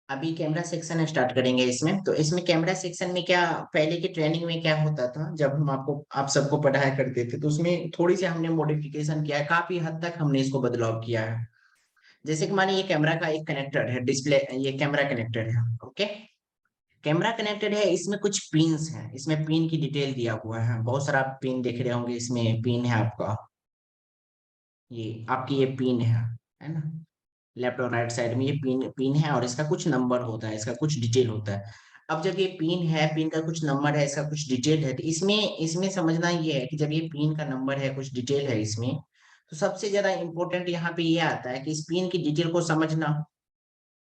अभी camera section start करेंगे इसमें। तो इसमें कैमरा सेक्शन में क्या, पहले की ट्रेनिंग में क्या होता था, जब हम आपको आप सबको पढ़ाया करते थे तो उसमें थोड़ी सी हमने मॉडिफिकेशन किया है, काफी हद तक हमने इसको बदलाव किया है। जैसे कि मानिए ये कैमरा का एक कनेक्टर है, डिस्प्ले, ये कैमरा कनेक्टर है। ओके, कैमरा कनेक्टेड है, इसमें कुछ पिन्स हैं, इसमें पिन की डिटेल दिया हुआ है, बहुत सारा पिन देख रहे होंगे, इसमें पिन है आपका, ये आपकी ये पिन है ना, लेफ्ट और राइट साइड में ये पिन पिन है, और इसका कुछ नंबर होता है, इसका कुछ डिटेल होता है। अब जब ये पिन है, पिन का कुछ नंबर है, इसका कुछ डिटेल है, तो इसमें इसमें समझना ये है कि जब ये पिन का नंबर है, कुछ डिटेल है इसमें, तो सबसे ज्यादा इंपॉर्टेंट यहाँ पे ये आता है कि इस पिन की डिटेल को समझना।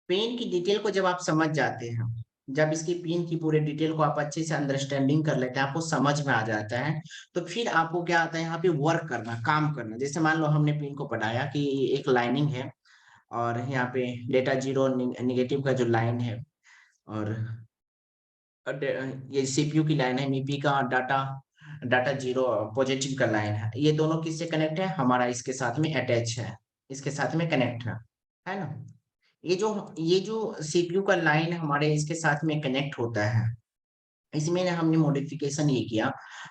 पेन की डिटेल को जब आप समझ जाते हैं, जब इसकी पिन की पूरे डिटेल को आप अच्छे से अंडरस्टैंडिंग कर लेते हैं, आपको समझ में आ जाता है, तो फिर आपको क्या आता है यहाँ पे वर्क करना, काम करना। जैसे मान लो हमने पिन को पढ़ाया कि एक लाइनिंग है, और यहाँ पे डेटा जीरो निगेटिव का जो लाइन है, और ये सीपीयू की लाइन है, मीपी का डाटा डाटा जीरो पॉजिटिव का लाइन है, ये दोनों किससे कनेक्ट है, हमारा इसके साथ में अटैच है, इसके साथ में कनेक्ट है ना। ये जो सीपीयू का लाइन हमारे इसके साथ में कनेक्ट होता है, इसमें ना हमने मॉडिफिकेशन ये किया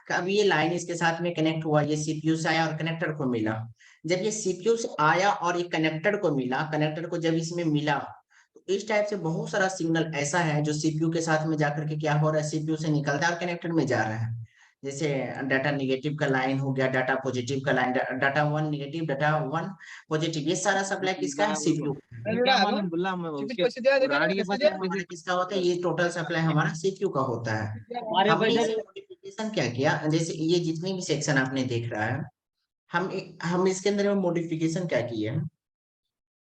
कि अब ये लाइन इसके साथ में कनेक्ट हुआ, ये सीपीयू से आया और कनेक्टर को मिला। जब ये सीपीयू से आया और ये कनेक्टर को मिला, कनेक्टर को जब इसमें मिला, तो इस टाइप से बहुत सारा सिग्नल ऐसा है जो सीपीयू के साथ में जाकर के क्या हो रहा है, सीपीयू से निकलता है और कनेक्टर में जा रहा है। जैसे डाटा निगेटिव का लाइन हो गया, डाटा पॉजिटिव का line, data one negative, data one positive, ये सारा सप्लाई किसका है, सीपीयू। हमारा किसका होता है, ये टोटल सप्लाई हमारा सीपीयू का होता है। हमने इसमें मॉडिफिकेशन क्या किया, जैसे ये जितने भी सेक्शन आपने देख रहा है, हम इसके अंदर में मॉडिफिकेशन क्या किए हैं।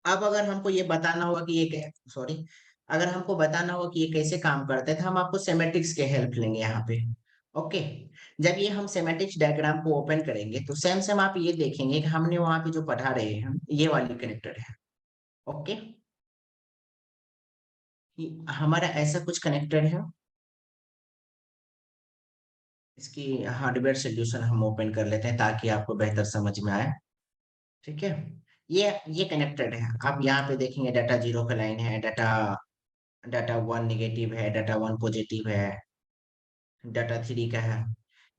अब अगर हमको ये बताना होगा कि ये सॉरी, अगर हमको बताना होगा कि ये कैसे काम करता है, तो हम आपको सेमेटिक्स के हेल्प लेंगे यहाँ पे। ओके, जब ये हम सेमेटिक्स डायग्राम को ओपन करेंगे, तो सेम सेम आप ये देखेंगे कि हमने वहां पे जो पढ़ा रहे हैं ये वाली कनेक्टर है। ओके, हमारा ऐसा कुछ कनेक्टर है, इसकी हार्डवेयर सोल्यूशन हम ओपन कर लेते हैं ताकि आपको बेहतर समझ में आए। ठीक है, ये कनेक्टेड है, आप यहाँ पे देखेंगे डाटा जीरो का लाइन है, डाटा डाटा वन निगेटिव है, डाटा वन पॉजिटिव है, डाटा थ्री का है।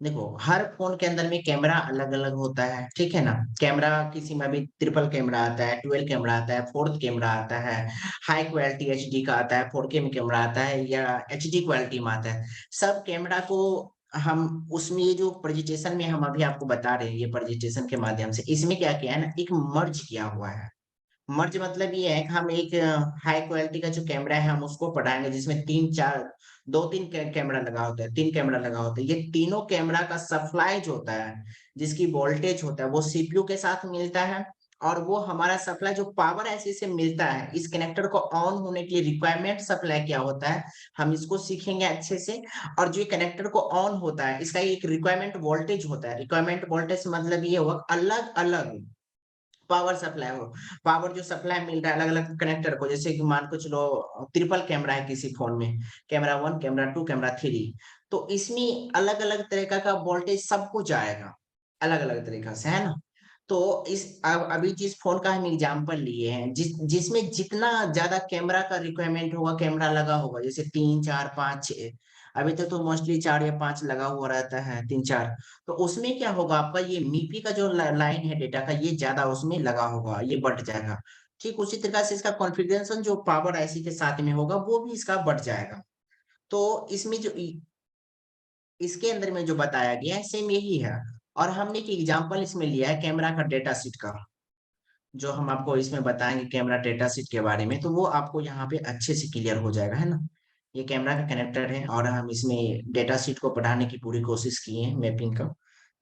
देखो हर फोन के अंदर में कैमरा अलग अलग होता है, ठीक है ना। कैमरा किसी में भी ट्रिपल कैमरा आता है, ट्वेल्व कैमरा आता है, फोर्थ कैमरा आता है, हाई क्वालिटी एचडी का आता है, 4K में कैमरा आता है, या एचडी क्वालिटी में आता है। सब कैमरा को हम उसमें, ये जो प्रेजेंटेशन में हम अभी आपको बता रहे हैं, ये प्रेजेंटेशन के माध्यम से, इसमें क्या किया है ना, एक मर्ज किया हुआ है। मर्ज मतलब ये है कि हम एक हाई क्वालिटी का जो कैमरा है हम उसको पढ़ाएंगे, जिसमें तीन चार, दो तीन कैमरा लगा होता है, तीन कैमरा लगा होता है, ये तीनों कैमरा का सप्लाई जो होता है, जिसकी वोल्टेज होता है, वो सीपीयू के साथ मिलता है। और वो हमारा सप्लाई जो पावर ऐसे से मिलता है, इस कनेक्टर को ऑन होने के लिए रिक्वायरमेंट सप्लाई क्या होता है, हम इसको सीखेंगे अच्छे से। और जो कनेक्टर को ऑन होता है, इसका एक रिक्वायरमेंट वोल्टेज होता है, रिक्वायरमेंट वोल्टेज मतलब ये होगा अलग अलग पावर सप्लाई हो, पावर जो सप्लाई मिल रहा है अलग अलग कनेक्टर को, जैसे कि मान के चलो ट्रिपल कैमरा है किसी फोन में, camera one, camera two, camera three, तो इसमें अलग अलग तरीका का वोल्टेज सब कुछ आएगा, अलग अलग तरीका से, है ना। तो इस अभी जिस फोन का हम एग्जांपल लिए हैं, जिसमें जितना ज्यादा कैमरा का रिक्वायरमेंट होगा, कैमरा लगा होगा, जैसे तीन चार पाँच छह, अभी तक तो मोस्टली चार या पांच लगा हुआ रहता है, तीन चार, तो उसमें क्या होगा, आपका ये मीपी का जो लाइन है डेटा का, ये ज्यादा उसमें लगा होगा, ये बढ़ जाएगा। ठीक उसी तरह से इसका कॉन्फ़िगरेशन जो पावर आईसी के साथ में होगा, वो भी इसका बढ़ जाएगा। तो इसमें जो इसके अंदर में जो बताया गया है सेम यही है। और हमने एक एग्जांपल इसमें लिया है कैमरा का डेटा शीट का, जो हम आपको इसमें बताएंगे कैमरा डेटा शीट के बारे में, तो वो आपको यहाँ पे अच्छे से क्लियर हो जाएगा, है ना। ये कैमरा का कनेक्टर है, और हम इसमें डेटा शीट को पढ़ाने की पूरी कोशिश किए हैं, मैपिंग का,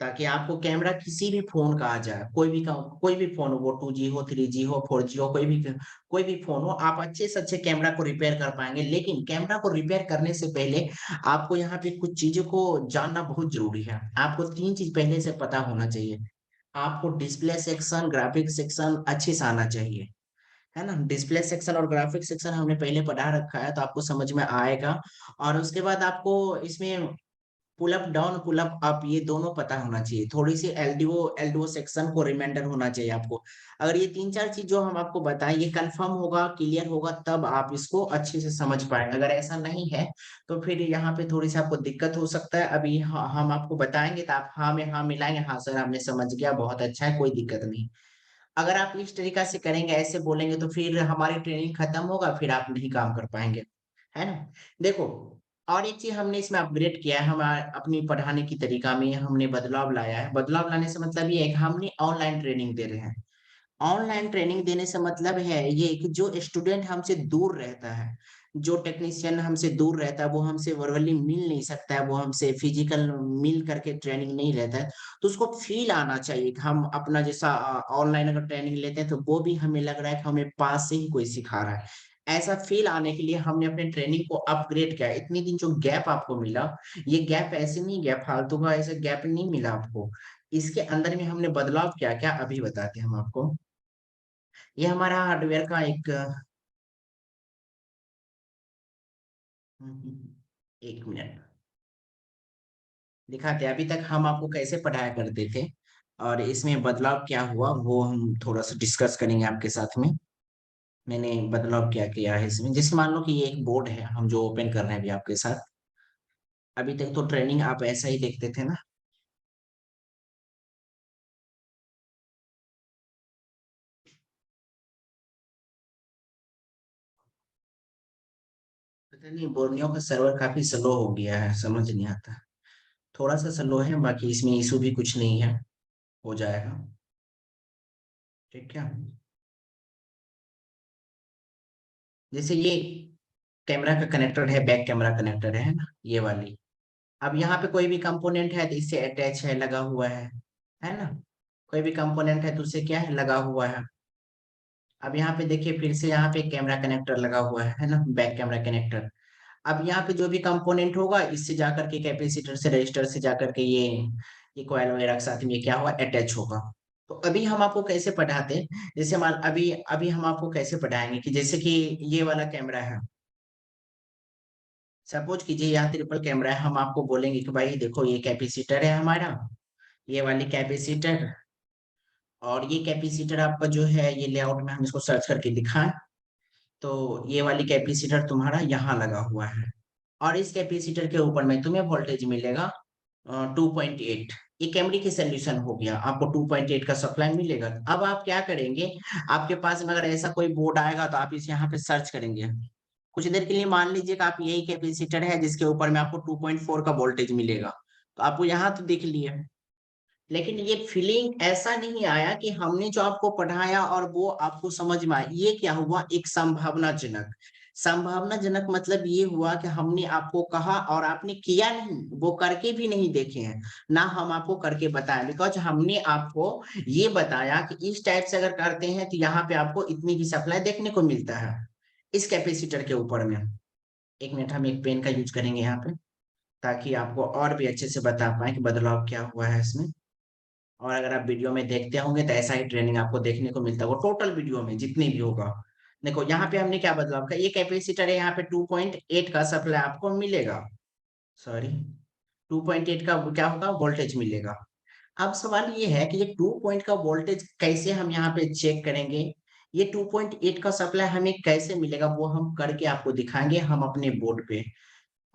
ताकि आपको कैमरा किसी भी फोन का आ जाए, कोई भी फोन हो, वो 2G हो, 3G हो, 4G हो, कोई भी फोन हो, आप अच्छे से अच्छे कैमरा को रिपेयर कर पाएंगे। लेकिन कैमरा को रिपेयर करने से पहले आपको यहाँ पे कुछ चीजों को जानना बहुत जरूरी है। आपको तीन चीज पहले से पता होना चाहिए। आपको डिस्प्ले सेक्शन, ग्राफिक सेक्शन अच्छे से आना चाहिए, है ना। डिस्प्ले सेक्शन और ग्राफिक सेक्शन हमने पहले पढ़ा रखा है, तो आपको समझ में आएगा। और उसके बाद आपको इसमें pull up down, pull up up, ये दोनों पता होना चाहिए। थोड़ी सी एलडीओ सेक्शन को रिमाइंडर होना चाहिए आपको। अगर ये 3-4 चीज जो हम आपको बताएं ये कंफर्म होगा, क्लियर होगा, तब आप इसको अच्छे से समझ पाएंगे। अगर ऐसा नहीं है तो फिर यहाँ पे थोड़ी सी आपको दिक्कत हो सकता है। अभी हम आपको बताएंगे तो आप हाँ में हाँ मिलाएंगे, हाँ सर हमने समझ गया, बहुत अच्छा है, कोई दिक्कत नहीं। अगर आप इस तरीका से करेंगे, ऐसे बोलेंगे, तो फिर हमारी ट्रेनिंग खत्म होगा, फिर आप नहीं काम कर पाएंगे, है ना। देखो, और एक चीज हमने इसमें अपग्रेड किया है, हम अपनी पढ़ाने की तरीका में हमने बदलाव लाया है। बदलाव लाने से मतलब ये है कि हमने ऑनलाइन ट्रेनिंग दे रहे हैं। ऑनलाइन ट्रेनिंग देने से मतलब है ये कि जो स्टूडेंट हमसे दूर रहता है, जो टेक्नीशियन हमसे दूर रहता है, वो हमसे वर्बली मिल नहीं सकता है, वो हमसे फिजिकल मिल करके ट्रेनिंग नहीं रहता है, तो उसको फील आना चाहिए कि हम अपना जैसा ऑनलाइन अगर ट्रेनिंग लेते हैं तो वो भी हमें लग रहा है कि हमें पास से ही कोई सिखा रहा है। ऐसा फील आने के लिए हमने अपने ट्रेनिंग को अपग्रेड किया। इतने दिन जो गैप आपको मिला, ये गैप ऐसे नहीं गया फालतू का, ऐसा गैप नहीं मिला आपको। इसके अंदर में हमने बदलाव क्या क्या अभी बताते हैं हम आपको। ये हमारा हार्डवेयर का एक एक मिनट दिखाते हैं। अभी तक हम आपको कैसे पढ़ाया करते थे और इसमें बदलाव क्या हुआ, वो हम थोड़ा सा डिस्कस करेंगे आपके साथ में। मैंने बदलाव क्या किया है इसमें, जैसे मान लो कि ये एक बोर्ड है हम जो ओपन कर रहे हैं अभी आपके साथ। अभी तक तो ट्रेनिंग आप ऐसा ही देखते थे ना। पता नहीं बोर्नियो का सर्वर काफी स्लो हो गया है, समझ नहीं आता। थोड़ा सा स्लो है, बाकी इसमें इशू भी कुछ नहीं है, हो जाएगा। ठीक है। जैसे ये कैमरा का कनेक्टर है, बैक कैमरा कनेक्टर है ना, ये वाली। अब यहाँ पे कोई भी कंपोनेंट है तो इससे अटैच है, लगा हुआ है ना। कोई भी कंपोनेंट है तो उससे क्या है, लगा हुआ है। अब यहाँ पे देखिए फिर से यहाँ पे कैमरा कनेक्टर लगा हुआ है ना, बैक कैमरा कनेक्टर। अब यहाँ पे जो भी कंपोनेंट होगा इससे जाकर के कैपेसिटर से रजिस्टर से जाकर के ये कॉइल वगैरह के साथ में क्या हुआ, अटैच होगा। तो अभी हम आपको कैसे पढ़ाते हैं, जैसे मान अभी अभी हम आपको कैसे पढ़ाएंगे कि जैसे कि ये वाला कैमरा है। सपोज कीजिए यहाँ ट्रिपल कैमरा है, हम आपको बोलेंगे कि भाई देखो ये कैपेसिटर है हमारा, ये वाली कैपेसिटर, और ये कैपेसिटर आपका जो है ये लेआउट में हम इसको सर्च करके दिखाएं तो ये वाली कैपेसिटर तुम्हारा यहाँ लगा हुआ है। और इस कैपेसिटर के ऊपर में तुम्हें वोल्टेज मिलेगा 2.8। ये कैमरे की सोल्यूशन हो गया, आपको 2.8 का सप्लाई मिलेगा। अब आप क्या करेंगे, आपके पास में अगर ऐसा कोई बोर्ड आएगा तो आप इस यहाँ पे सर्च करेंगे। कुछ देर के लिए मान लीजिए कि आप यही कैपेसिटर है जिसके ऊपर में आपको 2.4 का वोल्टेज मिलेगा, तो आपको यहाँ तो दिख लिया। लेकिन ये फीलिंग ऐसा नहीं आया कि हमने जो आपको पढ़ाया और वो आपको समझ में आया। ये क्या हुआ, एक संभावनाजनक। संभावनाजनक मतलब ये हुआ कि हमने आपको कहा और आपने किया नहीं, वो करके भी नहीं देखे हैं ना, हम आपको करके बताया। बिकॉज हमने आपको ये बताया कि इस टाइप से अगर करते हैं तो यहाँ पे आपको इतनी की सप्लाई देखने को मिलता है इस कैपेसिटर के ऊपर में। एक मिनट, हम एक पेन का यूज करेंगे यहाँ पे ताकि आपको और भी अच्छे से बता पाए कि बदलाव क्या हुआ है इसमें। और अगर आप वीडियो में देखते होंगे तो ऐसा ही ट्रेनिंग आपको देखने को मिलता होगा टोटल वीडियो में जितने भी होगा। देखो यहाँ पे हमने क्या बदलाव किया, ये कैपेसिटर है, यहाँ पे 2.8 का सप्लाई आपको मिलेगा। सॉरी, 2.8 का क्या होगा, वोल्टेज मिलेगा। अब सवाल ये है कि ये 2 पॉइंट का वोल्टेज कैसे हम यहाँ पे चेक करेंगे, ये 2.8 का सप्लाई हमें कैसे मिलेगा, वो हम करके आपको दिखाएंगे हम अपने बोर्ड पे।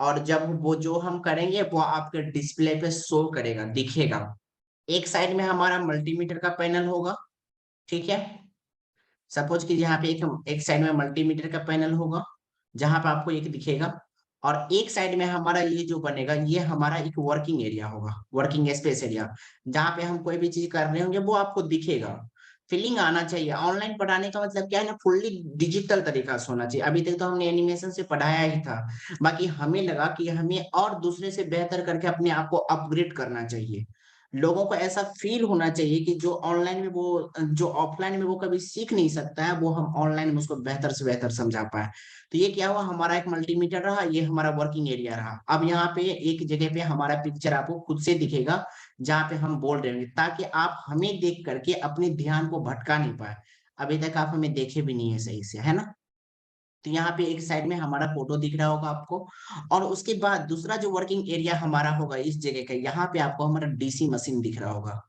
और जब वो जो हम करेंगे वो आपके डिस्प्ले पे शो करेगा, दिखेगा। एक साइड में हमारा मल्टीमीटर का पैनल होगा, ठीक है। सपोज कि यहाँ पे एक एक साइड में मल्टीमीटर का पैनल होगा जहां पे आपको एक दिखेगा। और एक साइड में हमारा ये जो बनेगा ये हमारा एक वर्किंग एरिया होगा, वर्किंग स्पेस एरिया, जहाँ पे हम कोई भी चीज कर रहे होंगे वो आपको दिखेगा। फीलिंग आना चाहिए। ऑनलाइन पढ़ाने का मतलब क्या है ना, फुल्ली डिजिटल तरीका से होना चाहिए। अभी तक तो हमने एनिमेशन से पढ़ाया ही था, बाकी हमें लगा कि हमें और दूसरे से बेहतर करके अपने आप को अपग्रेड करना चाहिए। लोगों को ऐसा फील होना चाहिए कि जो ऑनलाइन में वो जो ऑफलाइन में वो कभी सीख नहीं सकता है, वो हम ऑनलाइन में उसको बेहतर से बेहतर समझा पाए। तो ये क्या हुआ, हमारा एक मल्टीमीटर रहा, ये हमारा वर्किंग एरिया रहा। अब यहाँ पे एक जगह पे हमारा पिक्चर आपको खुद से दिखेगा जहाँ पे हम बोल रहे होंगे, ताकि आप हमें देख करके अपने ध्यान को भटका नहीं पाए। अभी तक आप हमें देखे भी नहीं है सही से, है ना। तो यहाँ पे एक साइड में हमारा फोटो दिख रहा होगा आपको, और उसके बाद दूसरा जो वर्किंग एरिया हमारा होगा इस जगह का, यहाँ पे आपको हमारा डीसी मशीन दिख रहा होगा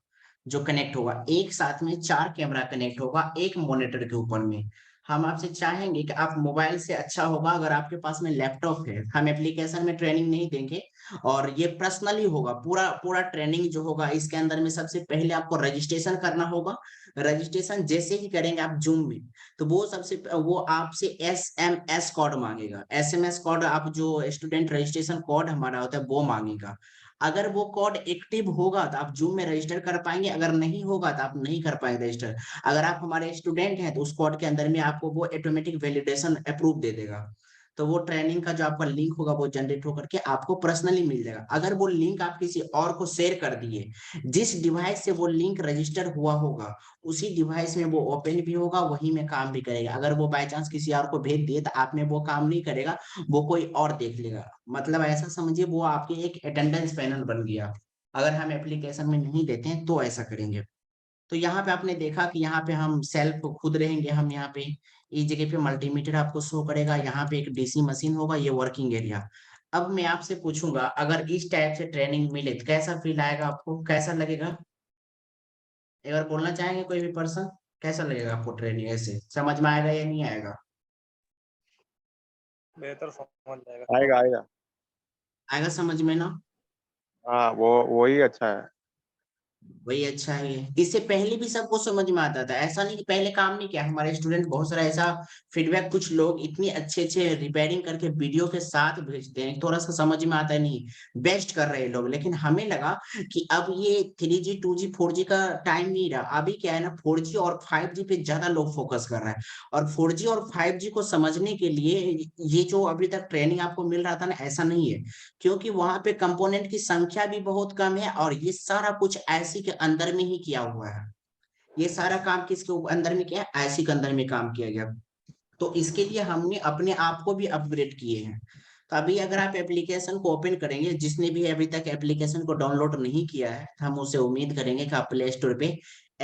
जो कनेक्ट होगा। एक साथ में 4 कैमरा कनेक्ट होगा एक मॉनिटर के ऊपर में। हम आपसे चाहेंगे कि आप मोबाइल से अच्छा होगा अगर आपके पास में लैपटॉप है। हम एप्लीकेशन में ट्रेनिंग नहीं देंगे, और ये पर्सनली होगा। पूरा पूरा ट्रेनिंग जो होगा इसके अंदर में सबसे पहले आपको रजिस्ट्रेशन करना होगा। रजिस्ट्रेशन जैसे ही करेंगे आप जूम में, तो वो आपसे SMS कोड मांगेगा। SMS कोड, आप जो स्टूडेंट रजिस्ट्रेशन कोड हमारा होता है वो मांगेगा। अगर वो कोड एक्टिव होगा तो आप जूम में रजिस्टर कर पाएंगे, अगर नहीं होगा तो आप नहीं कर पाएंगे रजिस्टर। अगर आप हमारे स्टूडेंट हैं तो उस कोड के अंदर में आपको वो ऑटोमेटिक वैलिडेशन अप्रूव दे देगा। तो वो ट्रेनिंग का जो आपका लिंक होगा वो जनरेट होकर के आपको पर्सनली मिल जाएगा। अगर वो लिंक आप किसी और को शेयर कर दिए, जिस डिवाइस से वो लिंक रजिस्टर हुआ होगा उसी डिवाइस में वो ओपन भी होगा, वही में काम भी करेगा। अगर वो बाय चांस किसी और को भेज दिए तो आप में वो काम नहीं करेगा, वो कोई और देख लेगा। मतलब ऐसा समझिए वो आपके एक अटेंडेंस पैनल बन गया। अगर हम एप्लीकेशन में नहीं देते हैं तो ऐसा करेंगे। तो यहाँ पे आपने देखा कि यहाँ पे हम सेल्फ खुद रहेंगे। हम यहाँ पे इस जगह पे मल्टीमीटर आपको शो करेगा, यहाँ पे एक डीसी मशीन होगा, ये वर्किंग एरिया। अब मैं आपसे पूछूंगा, अगर इस टाइप से ट्रेनिंग मिले तो कैसा फील आएगा आपको, कैसा लगेगा? एक बार बोलना चाहेंगे कोई भी पर्सन, कैसा लगेगा आपको ट्रेनिंग? ऐसे समझ में आएगा या नहीं आएगा? बेहतर समझ जाएगा। आएगा आएगा। आएगा समझ में ना? हाँ, वो वही अच्छा है। वही अच्छा है। इससे पहले भी सबको समझ में आता था, ऐसा नहीं कि पहले काम नहीं किया। हमारे स्टूडेंट बहुत सारा ऐसा फीडबैक, कुछ लोग इतनी अच्छे अच्छे रिपेयरिंग करके वीडियो के साथ भेजते हैं, थोड़ा सा समझ में आता नहीं, बेस्ट कर रहे हैं लोग। लेकिन हमें लगा कि अब ये 3G 2G 4G का टाइम नहीं रहा। अभी क्या है ना, 4G और 5G पे ज्यादा लोग फोकस कर रहे हैं। और 4G और 5G को समझने के लिए ये जो अभी तक ट्रेनिंग आपको मिल रहा था ना, ऐसा नहीं है, क्योंकि वहां पे कंपोनेंट की संख्या भी बहुत कम है, और ये सारा कुछ आईसी के अंदर में ही किया हुआ है। ये सारा काम किसके अंदर में किया है? आईसी के अंदर में काम किया गया। तो इसके लिए हमने अपने आप को भी अपग्रेड किए हैं। तो अभी अगर आप एप्लीकेशन को ओपन करेंगे, जिसने भी अभी तक एप्लीकेशन को डाउनलोड नहीं किया है, तो हम उसे उम्मीद करेंगे कि आप प्ले स्टोर पे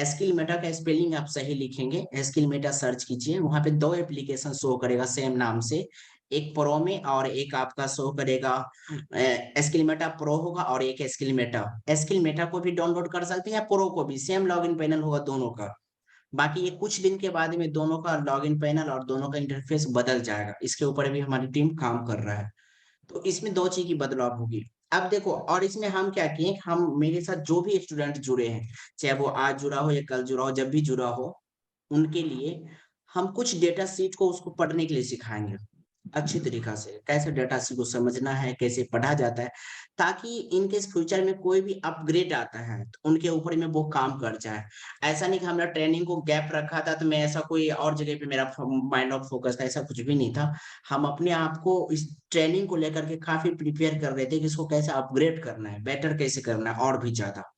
स्किल मेटा का स्पेलिंग आप सही लिखेंगे, स्किल मेटा सर्च कीजिए। वहां पे 2 एप्लीकेशन शो करेगा सेम नाम से, एक प्रो में और एक आपका शो करेगा स्किल मेटा प्रो होगा, और एक स्किल मेटा को भी डाउनलोड कर सकते हैं या प्रो को भी, सेम लॉगिन पैनल होगा दोनों का। बाकी ये कुछ दिन के बाद में दोनों का लॉगिन पैनल और दोनों का इंटरफेस बदल जाएगा। इसके ऊपर भी हमारी टीम काम कर रहा है। तो इसमें 2 चीज की बदलाव होगी। अब देखो, और इसमें हम क्या किए, हम मेरे साथ जो भी स्टूडेंट जुड़े हैं, चाहे वो आज जुड़ा हो या कल जुड़ा हो, जब भी जुड़ा हो, उनके लिए हम कुछ डेटा शीट को उसको पढ़ने के लिए सिखाएंगे अच्छी तरीका से। कैसे डेटा शीट को समझना है, कैसे पढ़ा जाता है, ताकि इनके फ्यूचर में कोई भी अपग्रेड आता है तो उनके ऊपर में वो काम कर जाए। ऐसा नहीं कि हमने ट्रेनिंग को गैप रखा था तो मैं ऐसा कोई और जगह पे मेरा माइंड ऑफ फोकस था, ऐसा कुछ भी नहीं था। हम अपने आप को इस ट्रेनिंग को लेकर के काफी प्रिपेयर कर रहे थे कि इसको कैसे अपग्रेड करना है, बेटर कैसे करना है और भी ज्यादा।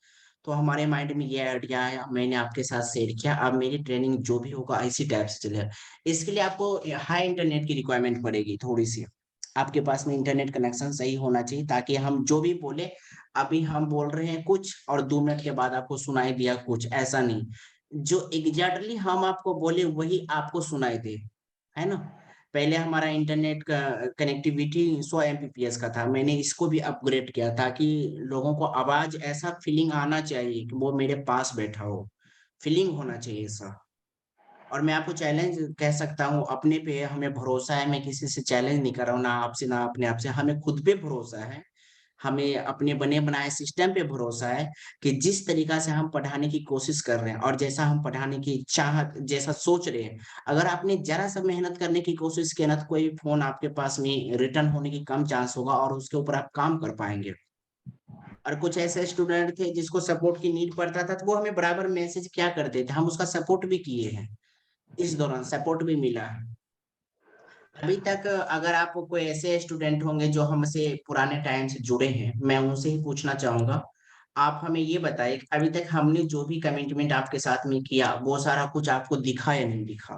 तो हमारे माइंड में ये आइडिया आया, मैंने आपके साथ शेयर किया। अब मेरी ट्रेनिंग जो भी होगा इसी टाइप से चलेगा। इसके लिए आपको हाई इंटरनेट की रिक्वायरमेंट पड़ेगी थोड़ी सी। आपके पास में इंटरनेट कनेक्शन सही होना चाहिए, ताकि हम जो भी बोले, अभी हम बोल रहे हैं कुछ और 2 मिनट के बाद आपको सुनाई दिया कुछ, ऐसा नहीं। जो एग्जैक्टली हम आपको बोले वही आपको सुनाई दे, है ना? पहले हमारा इंटरनेट का कनेक्टिविटी 100 Mbps का था, मैंने इसको भी अपग्रेड किया ताकि लोगों को आवाज ऐसा फीलिंग आना चाहिए कि वो मेरे पास बैठा हो, फीलिंग होना चाहिए ऐसा। और मैं आपको चैलेंज कह सकता हूँ, अपने पे हमें भरोसा है। मैं किसी से चैलेंज नहीं कर रहा हूँ, ना आपसे ना अपने आप से, हमें खुद पे भरोसा है। हमें अपने बने बनाए सिस्टम पे भरोसा है कि जिस तरीका से हम पढ़ाने की कोशिश कर रहे हैं और जैसा हम पढ़ाने की चाहत, जैसा सोच रहे हैं, अगर आपने जरा सा मेहनत करने की कोशिश किया ना, तो कोई फोन आपके पास में रिटर्न होने की कम चांस होगा और उसके ऊपर आप काम कर पाएंगे। और कुछ ऐसे स्टूडेंट थे जिसको सपोर्ट की नीड पड़ता था, तो वो हमें बराबर मैसेज क्या करते थे, हम उसका सपोर्ट भी किए हैं। इस दौरान सपोर्ट भी मिला है। अभी तक अगर आप कोई ऐसे स्टूडेंट होंगे जो हमसे पुराने टाइम से जुड़े हैं, मैं उनसे ही पूछना चाहूंगा। आप हमें ये बताइए कि अभी तक हमने जो भी कमिटमेंट आपके साथ में किया, वो सारा कुछ आपको दिखा या नहीं दिखा?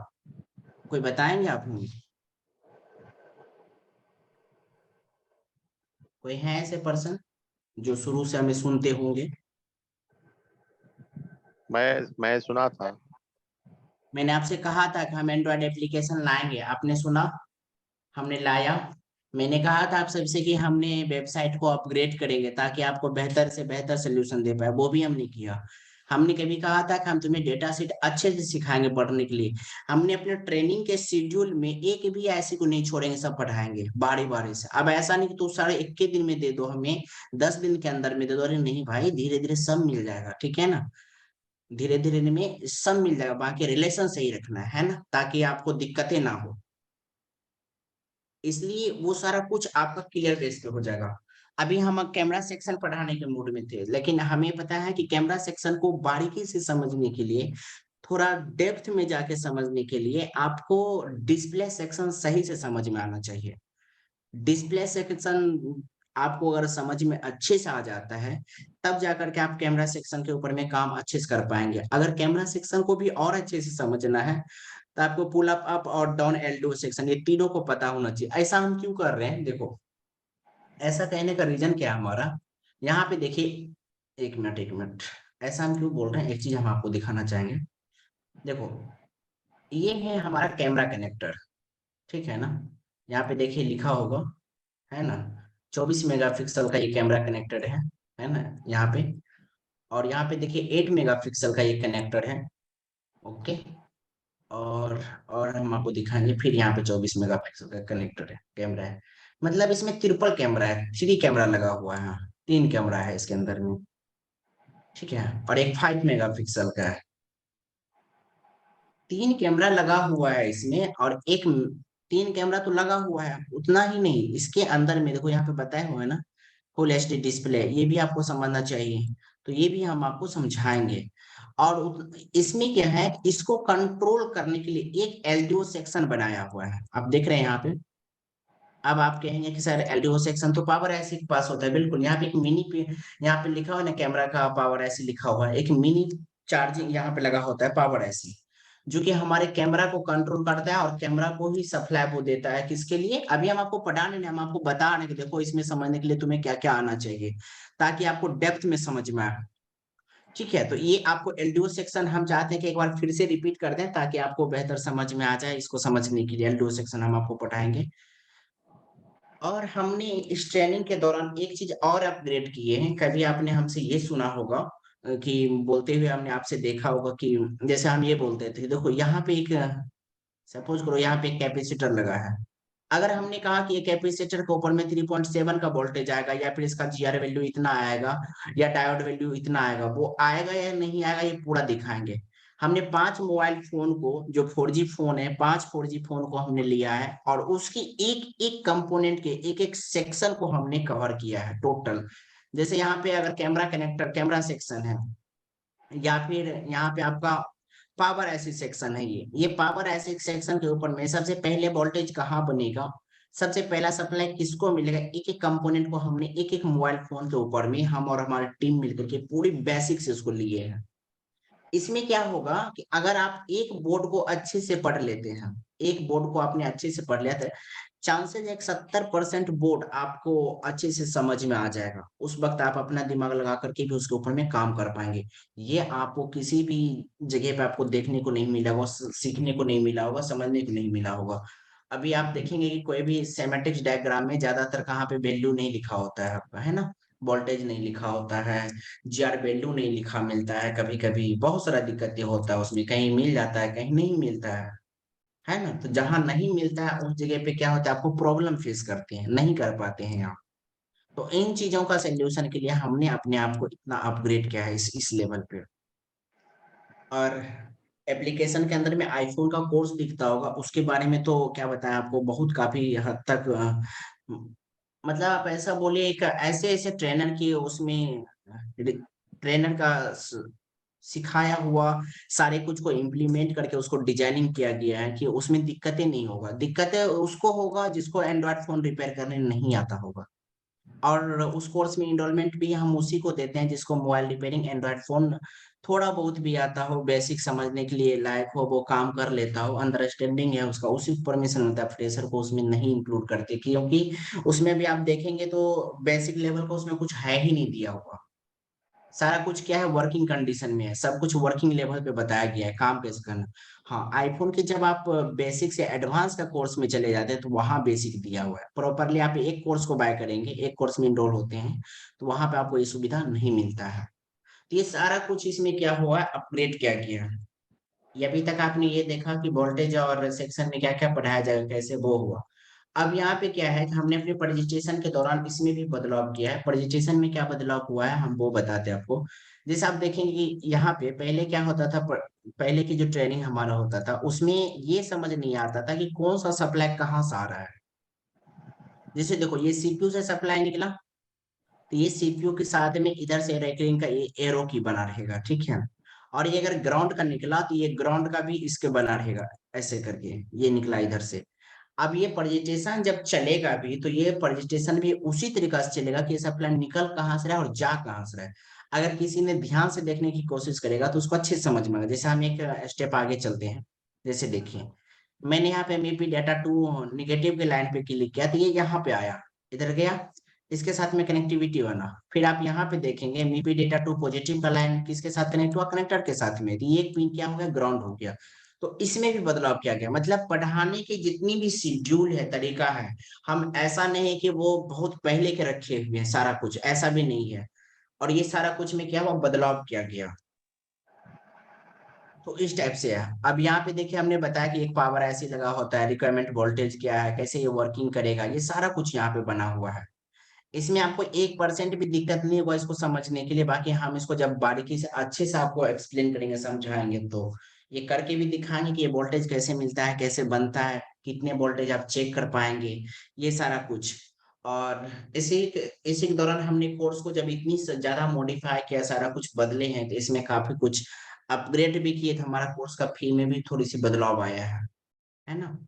कोई बताएंगे आप हमें? कोई है ऐसे पर्सन जो शुरू से हमें सुनते होंगे? मैं सुना था। मैंने आपसे कहा था कि हम एंड्रॉयड एप्लीकेशन लाएंगे, आपने सुना? हमने लाया। मैंने कहा था आप सबसे कि हमने वेबसाइट को अपग्रेड करेंगे ताकि आपको बेहतर से बेहतर सोल्यूशन दे पाए, वो भी हमने किया। हमने कभी कहा था कि हम तुम्हें डेटा सेट अच्छे से सिखाएंगे पढ़ने के लिए। हमने अपने ट्रेनिंग के शेड्यूल में एक भी ऐसी को नहीं छोड़ेंगे, सब पढ़ाएंगे बारी बारी से। अब ऐसा नहीं कि तू सारे एक के दिन में दे दो हमें, 10 दिन के अंदर में दे दो। अरे नहीं भाई, धीरे धीरे सब मिल जाएगा, ठीक है ना। धीरे धीरे में सब मिल जाएगा, बाकी रिलेशन सही रखना है ना, ताकि आपको दिक्कतें ना हो। इसलिए वो सारा कुछ आपका क्लियर बेस पे हो जाएगा। अभी हम कैमरा सेक्शन पढ़ाने के मूड में थे, लेकिन हमें पता है कि कैमरा सेक्शन को बारीकी से समझने के लिए, थोड़ा डेप्थ में जाके समझने के लिए आपको डिस्प्ले सेक्शन सही से समझ में आना चाहिए। डिस्प्ले सेक्शन आपको अगर समझ में अच्छे से आ जाता है, तब जाकर के आप कैमरा सेक्शन के ऊपर में काम अच्छे से कर पाएंगे। अगर कैमरा सेक्शन को भी और अच्छे से समझना है, तो आपको पुल अप और डाउन एलडीओ सेक्शन, ये तीनों को पता होना चाहिए। ऐसा हम क्यों कर रहे हैं, देखो, ऐसा कहने का रीजन क्या है हमारा, यहाँ पे देखिए, एक मिनट, ऐसा हम क्यों बोल रहे हैं, एक चीज हम आपको दिखाना चाहेंगे। देखो, ये है हमारा कैमरा कनेक्टर, ठीक है ना। यहाँ पे देखिए लिखा होगा, है ना, 24 मेगापिक्सल का ये कैमरा कनेक्टेड है ना, यहाँ पे। और यहाँ पे देखिए 8 मेगापिक्सल का ये कनेक्टर है। ओके। और और हम आपको दिखाएंगे, फिर यहाँ पे 24 मेगापिक्सल का कनेक्टर है, कैमरा है। मतलब इसमें ट्रिपल कैमरा है, 3 कैमरा लगा हुआ है, 3 कैमरा है इसके अंदर में, ठीक है। और एक 5 मेगापिक्सल का है। 3 कैमरा लगा हुआ है इसमें, और एक 3 कैमरा तो लगा हुआ है, उतना ही नहीं, इसके अंदर में देखो यहाँ पे बताया हुआ है ना, फुल एच डी डिस्प्ले, ये भी आपको समझना चाहिए। तो ये भी हम आपको समझाएंगे। और इसमें क्या है, इसको कंट्रोल करने के लिए एक एलडीओ सेक्शन बनाया हुआ है, आप देख रहे हैं यहाँ पे। अब आप कहेंगे कि सर एलडीओ सेक्शन तो पावर ऐसी के पास होता है, बिल्कुल। यहाँ पे एक मिनी पे, यहाँ पे लिखा हुआ है ना, कैमरा का पावर ऐसी लिखा हुआ है, एक मिनी चार्जिंग यहाँ पे लगा होता है, पावर ऐसी, जो कि हमारे कैमरा को कंट्रोल करता है और कैमरा को ही सप्लाई वो देता है। किसके लिए, अभी हम आपको पढ़ा नहीं, हम आपको बता रहे हैं कि देखो इसमें समझने के लिए तुम्हें क्या क्या आना चाहिए, ताकि आपको डेप्थ में समझ में आए। ठीक है, तो ये आपको एलडीओ सेक्शन हम चाहते हैं कि एक बार फिर से रिपीट कर दें, ताकि आपको बेहतर समझ में आ जाए। इसको समझने के लिए एलडीओ सेक्शन हम आपको पढ़ाएंगे। और हमने इस ट्रेनिंग के दौरान एक चीज और अपग्रेड किए हैं। कभी आपने हमसे ये सुना होगा कि बोलते हुए हमने आपसे देखा होगा कि जैसे हम ये बोलते थे, देखो यहाँ पे एक, सपोज करो यहाँ पे एक कैपेसिटर लगा है। अगर हमने कहा कि ये कैपेसिटर के ऊपर में 3.7 का वोल्टेज आएगा, या फिर इसका जीआर वैल्यू इतना आएगा, या डायोड वैल्यू इतना आएगा, वो आएगा या नहीं आएगा ये पूरा दिखाएंगे। हमने 5 मोबाइल फोन को, जो 4G फोन है, 5 4G फोन को हमने लिया है, और उसकी एक एक कंपोनेंट के एक एक सेक्शन को हमने कवर किया है टोटल। जैसे यहाँ पे अगर कैमरा कनेक्टर, कैमरा सेक्शन है, या फिर यहाँ पे आपका पावर ऐसी सेक्शन है, ये पावर ऐसी सेक्शन के ऊपर में सबसे पहले वोल्टेज कहाँ बनेगा, सबसे पहला सप्लाई किसको मिलेगा, एक एक कंपोनेंट को हमने एक एक मोबाइल फोन के ऊपर में हम और हमारी टीम मिलकर के पूरी बेसिक से उसको लिए हैं। इसमें क्या होगा कि अगर आप एक बोर्ड को अच्छे से पढ़ लेते हैं, एक बोर्ड को आपने अच्छे से पढ़ लिया, तो चांसेस एक 70% बोर्ड आपको अच्छे से समझ में आ जाएगा। उस वक्त आप अपना दिमाग लगा करके भी उसके ऊपर में काम कर पाएंगे। ये आपको किसी भी जगह पे आपको देखने को नहीं मिला होगा, सीखने को नहीं मिला होगा, समझने को नहीं मिला होगा। अभी आप देखेंगे कि कोई भी सेमेटिक्स डायग्राम में ज्यादातर कहाँ पे वैल्यू नहीं लिखा होता है आपका, है ना, वोल्टेज नहीं लिखा होता है, जीआर वैल्यू नहीं लिखा मिलता है, कभी कभी बहुत सारा दिक्कतें होता है उसमें, कहीं मिल जाता है कहीं नहीं मिलता है ना। तो जहां नहीं मिलता है उस जगह पे क्या होता है, आपको प्रॉब्लम फेस करते हैं, नहीं कर पाते हैं आप। तो इन चीजों का सोल्यूशन के लिए हमने अपने आप को इतना अपग्रेड किया है इस लेवल पे। और एप्लीकेशन के अंदर में आईफोन का कोर्स दिखता होगा, उसके बारे में तो क्या बताएं आपको, बहुत काफी हद तक मतलब आप ऐसा बोलिए, एक ऐसे ऐसे ट्रेनर की उसमें, ट्रेनर का सिखाया हुआ सारे कुछ को इम्प्लीमेंट करके उसको डिजाइनिंग किया गया है कि उसमें दिक्कतें नहीं होगा। दिक्कतें उसको होगा जिसको एंड्रॉयड फोन रिपेयर करने नहीं आता होगा। और उस कोर्स में इनरोलमेंट भी हम उसी को देते हैं जिसको मोबाइल रिपेयरिंग, एंड्रॉयड फोन थोड़ा बहुत भी आता हो, बेसिक समझने के लिए लायक हो, वो काम कर लेता हो, अंडरस्टैंडिंग है उसका, उसी को परमिशन मिलता है। फ्रेशर को उसमें नहीं इंक्लूड करते, क्योंकि उसमें भी आप देखेंगे तो बेसिक लेवल को उसमें कुछ है ही नहीं दिया हुआ। सारा कुछ क्या है वर्किंग कंडीशन में है, सब कुछ वर्किंग लेवल पे बताया गया है काम कैसे करना। हाँ, आईफोन के जब आप बेसिक से एडवांस का कोर्स में चले जाते हैं तो वहां बेसिक दिया हुआ है प्रॉपरली। आप एक कोर्स को बाय करेंगे, एक कोर्स में इनरोल होते हैं, तो वहां पे आपको ये सुविधा नहीं मिलता है। तो ये सारा कुछ इसमें क्या हुआ है, अपग्रेड किया गया है। ये अभी तक आपने ये देखा कि वोल्टेज और सेक्शन में क्या क्या पढ़ाया जाएगा, कैसे वो हुआ। अब यहाँ पे क्या है कि हमने अपने प्रेजेंटेशन के दौरान इसमें भी बदलाव किया है। प्रेजेंटेशन में क्या बदलाव हुआ है हम वो बताते हैं आपको। जैसे आप देखेंगे कि यहाँ पे पहले क्या होता था, पहले की जो ट्रेनिंग हमारा होता था उसमें ये समझ नहीं आता था कि कौन सा सप्लाई कहाँ से आ रहा है। जैसे देखो ये सीपीयू से सप्लाई निकला, तो ये सीपीयू के साथ में इधर से रेकरिंग का ये एरो की बना रहेगा, ठीक है। और ये अगर ग्राउंड का निकला तो ये ग्राउंड का भी इसके बना रहेगा, ऐसे करके ये निकला इधर से। अब ये प्रेजेंटेशन जब चलेगा भी तो ये प्रेजेंटेशन भी उसी तरीका से चलेगा कि ये सब प्लान निकल कहाँ से रहा है और जा कहाँ से रहा है। अगर किसी ने ध्यान से देखने की कोशिश करेगा तो उसको अच्छे से समझ में आएगा। जैसे हम एक स्टेप आगे चलते हैं, जैसे देखिए मैंने यहाँ पे एमईपी डेटा टू निगेटिव के लाइन पे क्लिक किया तो ये यहाँ पे आया, इधर गया, इसके साथ में कनेक्टिविटी बना। फिर आप यहाँ पे देखेंगे एमईपी डेटा टू पॉजिटिव का लाइन किसके साथ कनेक्ट हुआ, कनेक्टर के साथ में, तो ये एक पिन क्या हो गया, ग्राउंड हो गया। तो इसमें भी बदलाव किया गया, मतलब पढ़ाने की जितनी भी शेड्यूल है, तरीका है, हम ऐसा नहीं है कि वो बहुत पहले के रखे हुए हैं, सारा कुछ ऐसा भी नहीं है। और ये सारा कुछ में क्या हुआ, बदलाव किया गया। तो इस टाइप से है। अब यहाँ पे देखिए हमने बताया कि एक पावर ऐसी लगा होता है, रिक्वायरमेंट वोल्टेज क्या है, कैसे ये वर्किंग करेगा, ये सारा कुछ यहाँ पे बना हुआ है। इसमें आपको 1% भी दिक्कत नहीं होगा इसको समझने के लिए। बाकी हम इसको जब बारीकी से अच्छे से आपको एक्सप्लेन करेंगे, समझाएंगे, तो ये करके भी दिखाएंगे कि ये वोल्टेज कैसे मिलता है, कैसे बनता है, कितने वोल्टेज आप चेक कर पाएंगे, ये सारा कुछ। और इसी इसी के दौरान हमने कोर्स को जब इतनी ज्यादा मॉडिफाई किया, सारा कुछ बदले हैं, तो इसमें काफी कुछ अपग्रेड भी किए, तो हमारा कोर्स का फी में भी थोड़ी सी बदलाव आया है ना।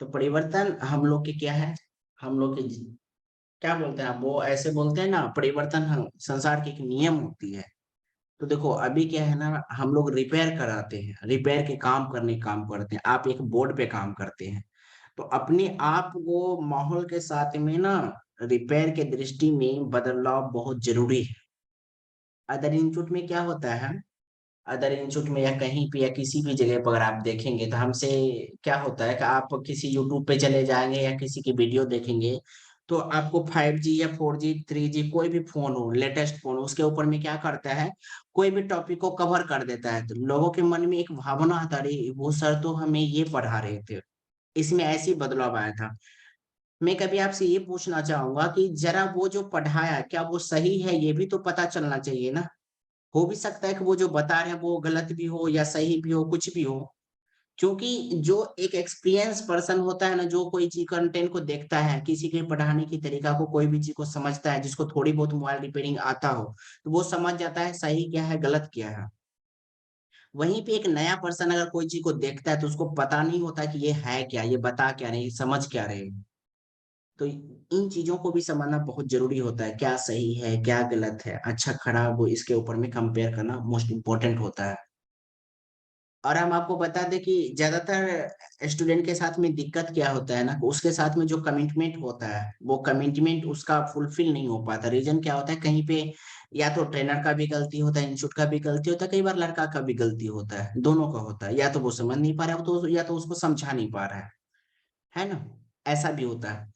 तो परिवर्तन हम लोग के क्या है, हम लोग के क्या बोलते हैं आप, वो ऐसे बोलते हैं ना, परिवर्तन संसार की एक नियम होती है। तो देखो अभी क्या है ना, हम लोग रिपेयर कराते हैं, रिपेयर के काम करते हैं, आप एक बोर्ड पे काम करते हैं। तो अपने आप को माहौल के साथ में ना रिपेयर के दृष्टि में बदलाव बहुत जरूरी है। अदर इंस्टीट्यूट में क्या होता है, अदर इंस्टीट्यूट में या कहीं पे या किसी भी जगह पर अगर आप देखेंगे तो हमसे क्या होता है कि आप किसी यूट्यूब पे चले जाएंगे या किसी की वीडियो देखेंगे, तो आपको 5G या 4G 3G कोई भी फोन हो, लेटेस्ट फोन, उसके ऊपर में क्या करता है, कोई भी टॉपिक को कवर कर देता है। तो लोगों के मन में एक भावना आता रही, वो सर तो हमें ये पढ़ा रहे थे, इसमें ऐसी बदलाव आया था। मैं कभी आपसे ये पूछना चाहूंगा कि जरा वो जो पढ़ाया क्या वो सही है, ये भी तो पता चलना चाहिए ना। हो भी सकता है कि वो जो बता रहे हैं वो गलत भी हो या सही भी हो, कुछ भी हो। क्योंकि जो एक एक्सपीरियंस पर्सन होता है ना, जो कोई चीज कंटेंट को देखता है, किसी के पढ़ाने की तरीका को, कोई भी चीज को समझता है, जिसको थोड़ी बहुत मोबाइल रिपेयरिंग आता हो, तो वो समझ जाता है सही क्या है, गलत क्या है। वहीं पे एक नया पर्सन अगर कोई चीज को देखता है तो उसको पता नहीं होता कि ये है क्या, ये बता क्या रहे, समझ क्या रहे। तो इन चीजों को भी समझना बहुत जरूरी होता है, क्या सही है क्या गलत है, अच्छा खराब, वो इसके ऊपर में कंपेयर करना मोस्ट इम्पोर्टेंट होता है। और हम आपको बता दें कि ज्यादातर स्टूडेंट के साथ में दिक्कत क्या होता है ना, उसके साथ में जो कमिटमेंट होता है वो कमिटमेंट उसका फुलफिल नहीं हो पाता। रीजन क्या होता है, कहीं पे या तो ट्रेनर का भी गलती होता है, इंस्टीट्यूट का भी गलती होता है, कई बार लड़का का भी गलती होता है, दोनों का होता है। या तो वो समझ नहीं पा रहा है, तो या तो उसको समझा नहीं पा रहा है ना, ऐसा भी होता है।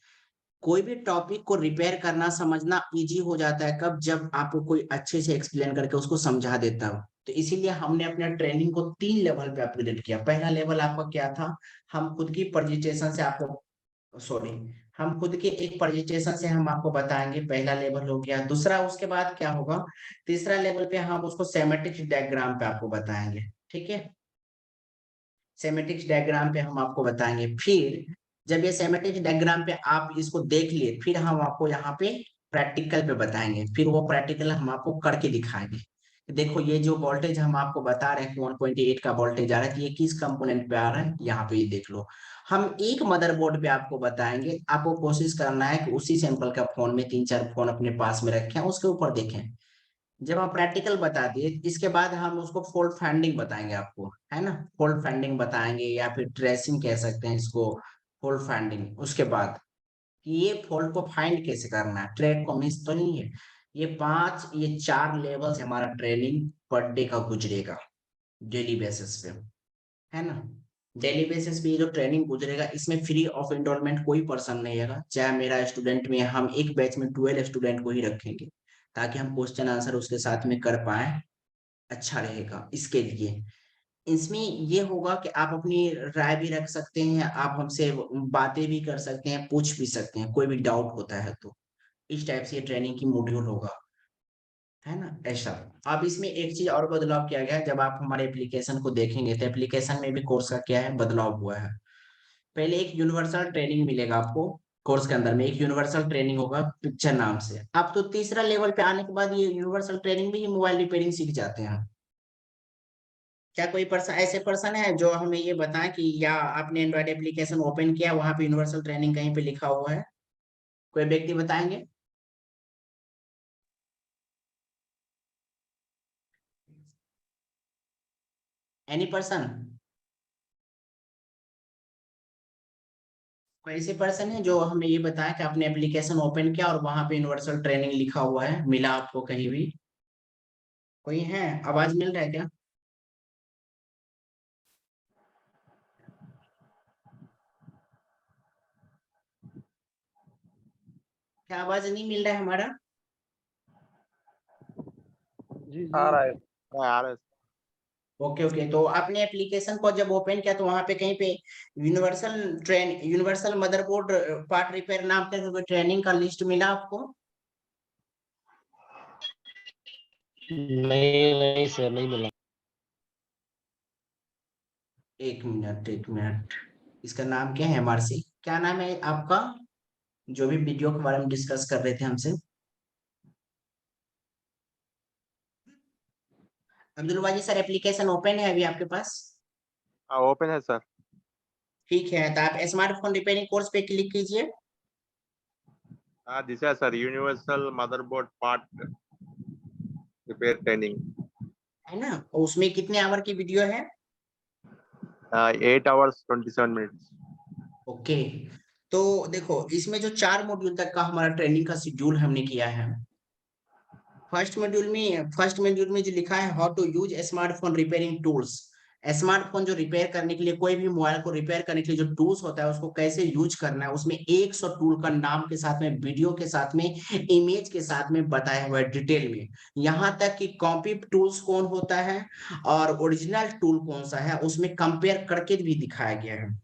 कोई भी टॉपिक को रिपेयर करना समझना इजी हो जाता है कब, जब आपको कोई अच्छे से एक्सप्लेन करके उसको समझा देता हो। तो इसीलिए हमने अपने ट्रेनिंग को 3 लेवल पे अपग्रेड किया। पहला लेवल आपका क्या था, हम खुद की प्रेजेंटेशन से आपको, सॉरी, हम खुद के एक प्रेजेंटेशन से हम आपको बताएंगे, पहला लेवल हो गया। दूसरा उसके बाद क्या होगा, तीसरा लेवल पे हम उसको सेमेटिक्स डायग्राम पे आपको बताएंगे, ठीक है। सेमेटिक्स डायग्राम पे हम आपको बताएंगे। फिर जब ये सेमेटिक्स डायग्राम पे आप इसको देख लिए, फिर हम आपको यहाँ पे प्रैक्टिकल पे बताएंगे। फिर वो प्रैक्टिकल हम आपको करके दिखाएंगे। देखो ये जो वोल्टेज हम आपको बता रहे हैं कि 1.8 का वोल्टेज आ रहा है, तो ये किस कंपोनेंट पे आ रहा है, यहाँ पे ये देख लो। हम एक मदरबोर्ड पे आपको बताएंगे, आपको कोशिश करना है कि उसी सैंपल का फोन में 3-4 फोन अपने पास में रखें, उसके ऊपर देखें। जब हम प्रैक्टिकल बता दिए, इसके बाद हम उसको फोल्ड फाइंडिंग बताएंगे आपको, है ना, फोल्ड फाइंडिंग बताएंगे या फिर ट्रेसिंग कह सकते हैं इसको, फोल्ड फाइंडिंग। उसके बाद कि ये फोल्ड को फाइंड कैसे करना है, ट्रेड को मिस तो नहीं है, ये 4 लेवल से हमारा ट्रेनिंग पर डे का गुजरेगा, डेली बेसिस पे, है ना। डेली बेसिस पे ये जो ट्रेनिंग गुजरेगा, इसमें फ्री ऑफ एनरोलमेंट कोई पर्सन नहीं रहेगा। चाहे मेरा स्टूडेंट में, हम एक बैच में 12 स्टूडेंट को ही रखेंगे, ताकि हम क्वेश्चन आंसर उसके साथ में कर पाए, अच्छा रहेगा इसके लिए। इसमें ये होगा कि आप अपनी राय भी रख सकते हैं, आप हमसे बातें भी कर सकते हैं, पूछ भी सकते हैं, कोई भी डाउट होता है तो। इस टाइप से ये ट्रेनिंग की मॉड्यूल होगा, है ना, ऐसा। अब इसमें एक चीज और बदलाव किया गया है, जब आप हमारे एप्लीकेशन को देखेंगे तो एप्लीकेशन में भी कोर्स का क्या है, बदलाव हुआ है। पहले एक यूनिवर्सल ट्रेनिंग मिलेगा आपको, कोर्स के अंदर में एक यूनिवर्सल ट्रेनिंग होगा पिक्चर नाम से। अब तो तीसरा लेवल पे आने के बाद ये यूनिवर्सल ट्रेनिंग भी मोबाइल रिपेयरिंग सीख जाते हैं। क्या कोई पर्सन, ऐसे पर्सन है जो हमें ये बताए कि या आपने एंड्रॉइड एप्लीकेशन ओपन किया, वहां पे यूनिवर्सल ट्रेनिंग कहीं पे लिखा हुआ है? कोई व्यक्ति बताएंगे? Any person? कोई ऐसे पर्सन है जो हमें ये बताया कि आपने एप्लीकेशन ओपन किया और वहां पे यूनिवर्सल ट्रेनिंग लिखा हुआ है, मिला आपको कहीं भी? कोई है? आवाज मिल रहा है क्या? क्या आवाज नहीं मिल रहा है हमारा? जी आ जी रहा है, आ रहा है। ओके ओके, तो आपने एप्लीकेशन को जब ओपन किया तो वहां पे कहीं पे यूनिवर्सल मदरबोर्ड पार्ट रिपेयर नाम का कोई ट्रेनिंग का लिस्ट मिला आपको? नहीं नहीं सर, नहीं मिला। एक मिनट एक मिनट, इसका नाम क्या है? एमआरसी क्या नाम है आपका, जो भी वीडियो के बारे में डिस्कस कर रहे थे हमसे? Abdul Waji sir, application open है अभी आपके पास? हाँ, ओपन है सर। ठीक है, तो आप स्मार्टफोन रिपेयरिंग कोर्स पे क्लिक कीजिए। हाँ, दिस है sir, universal motherboard part repair training. है ना, और उसमें कितने आवर की वीडियो है? 8 hours 27 minutes। ओके, तो देखो इसमें जो 4 मॉड्यूल तक का हमारा ट्रेनिंग का शेड्यूल हमने किया है। फर्स्ट मॉड्यूल में जो लिखा है, how to use smartphone repairing tools. Smartphone जो रिपेयर करने के लिए, कोई भी मोबाइल को रिपेयर करने के लिए जो टूल्स होता है उसको कैसे यूज करना है, उसमें 100 टूल का नाम के साथ में, वीडियो के साथ में, इमेज के साथ में बताया हुआ है डिटेल में। यहाँ तक कि कॉपी टूल्स कौन होता है और ओरिजिनल टूल कौन सा है, उसमें कंपेयर करके भी दिखाया गया है।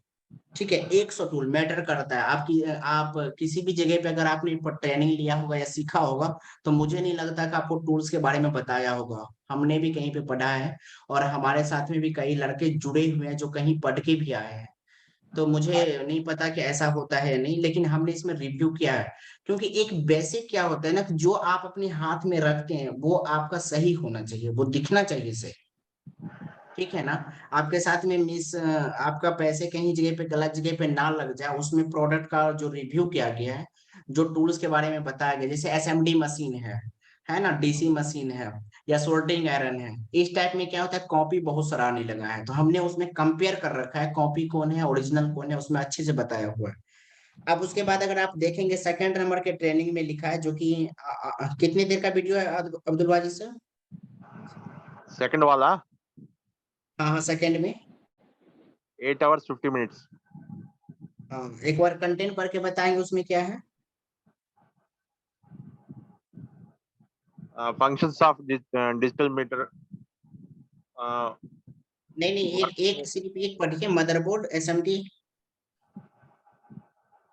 ठीक है, 100 टूल मैटर करता है आपकी, आप किसी भी जगह पे अगर आपने ट्रेनिंग लिया होगा या सीखा होगा, तो मुझे नहीं लगता कि आपको टूल्स के बारे में बताया होगा। हमने भी कहीं पे पढ़ा है, और हमारे साथ में भी कई लड़के जुड़े हुए हैं जो कहीं पढ़ के भी आए हैं। तो मुझे नहीं पता कि ऐसा होता है या नहीं, लेकिन हमने इसमें रिव्यू किया है। क्योंकि एक बेसिक क्या होता है ना, कि जो आप अपने हाथ में रखते हैं वो आपका सही होना चाहिए, वो दिखना चाहिए सही। ठीक है ना, आपके साथ में आपका पैसे कहीं जगह पे, गलत जगह पे ना लग जाए, उसमें प्रोडक्ट का जो रिव्यू किया गया है, जो टूल्स के बारे में बताया गया, जैसे एसएमडी मशीन है ना, डीसी मशीन है, या सोल्डरिंग आयरन है, इस टाइप में क्या होता है, कॉपी बहुत सराहनीय लगा है, तो हमने उसमें कंपेयर कर रखा है, कॉपी कौन है ओरिजिनल कौन है, उसमें अच्छे से बताया हुआ है। अब उसके बाद अगर आप देखेंगे, सेकंड नंबर के ट्रेनिंग में लिखा है, जो कि कितनी देर का वीडियो है अब्दुल वाजिद सर? सेकंड वाला हाँ हाँ, सेकंड में। 8 hours 50 minutes। एक बार कंटेंट पढ़ के बताएंगे उसमें क्या है? Functions of digital meter. नहीं नहीं, एक एक सिर्फ एक पढ़िए, मदरबोर्ड एसएमडी।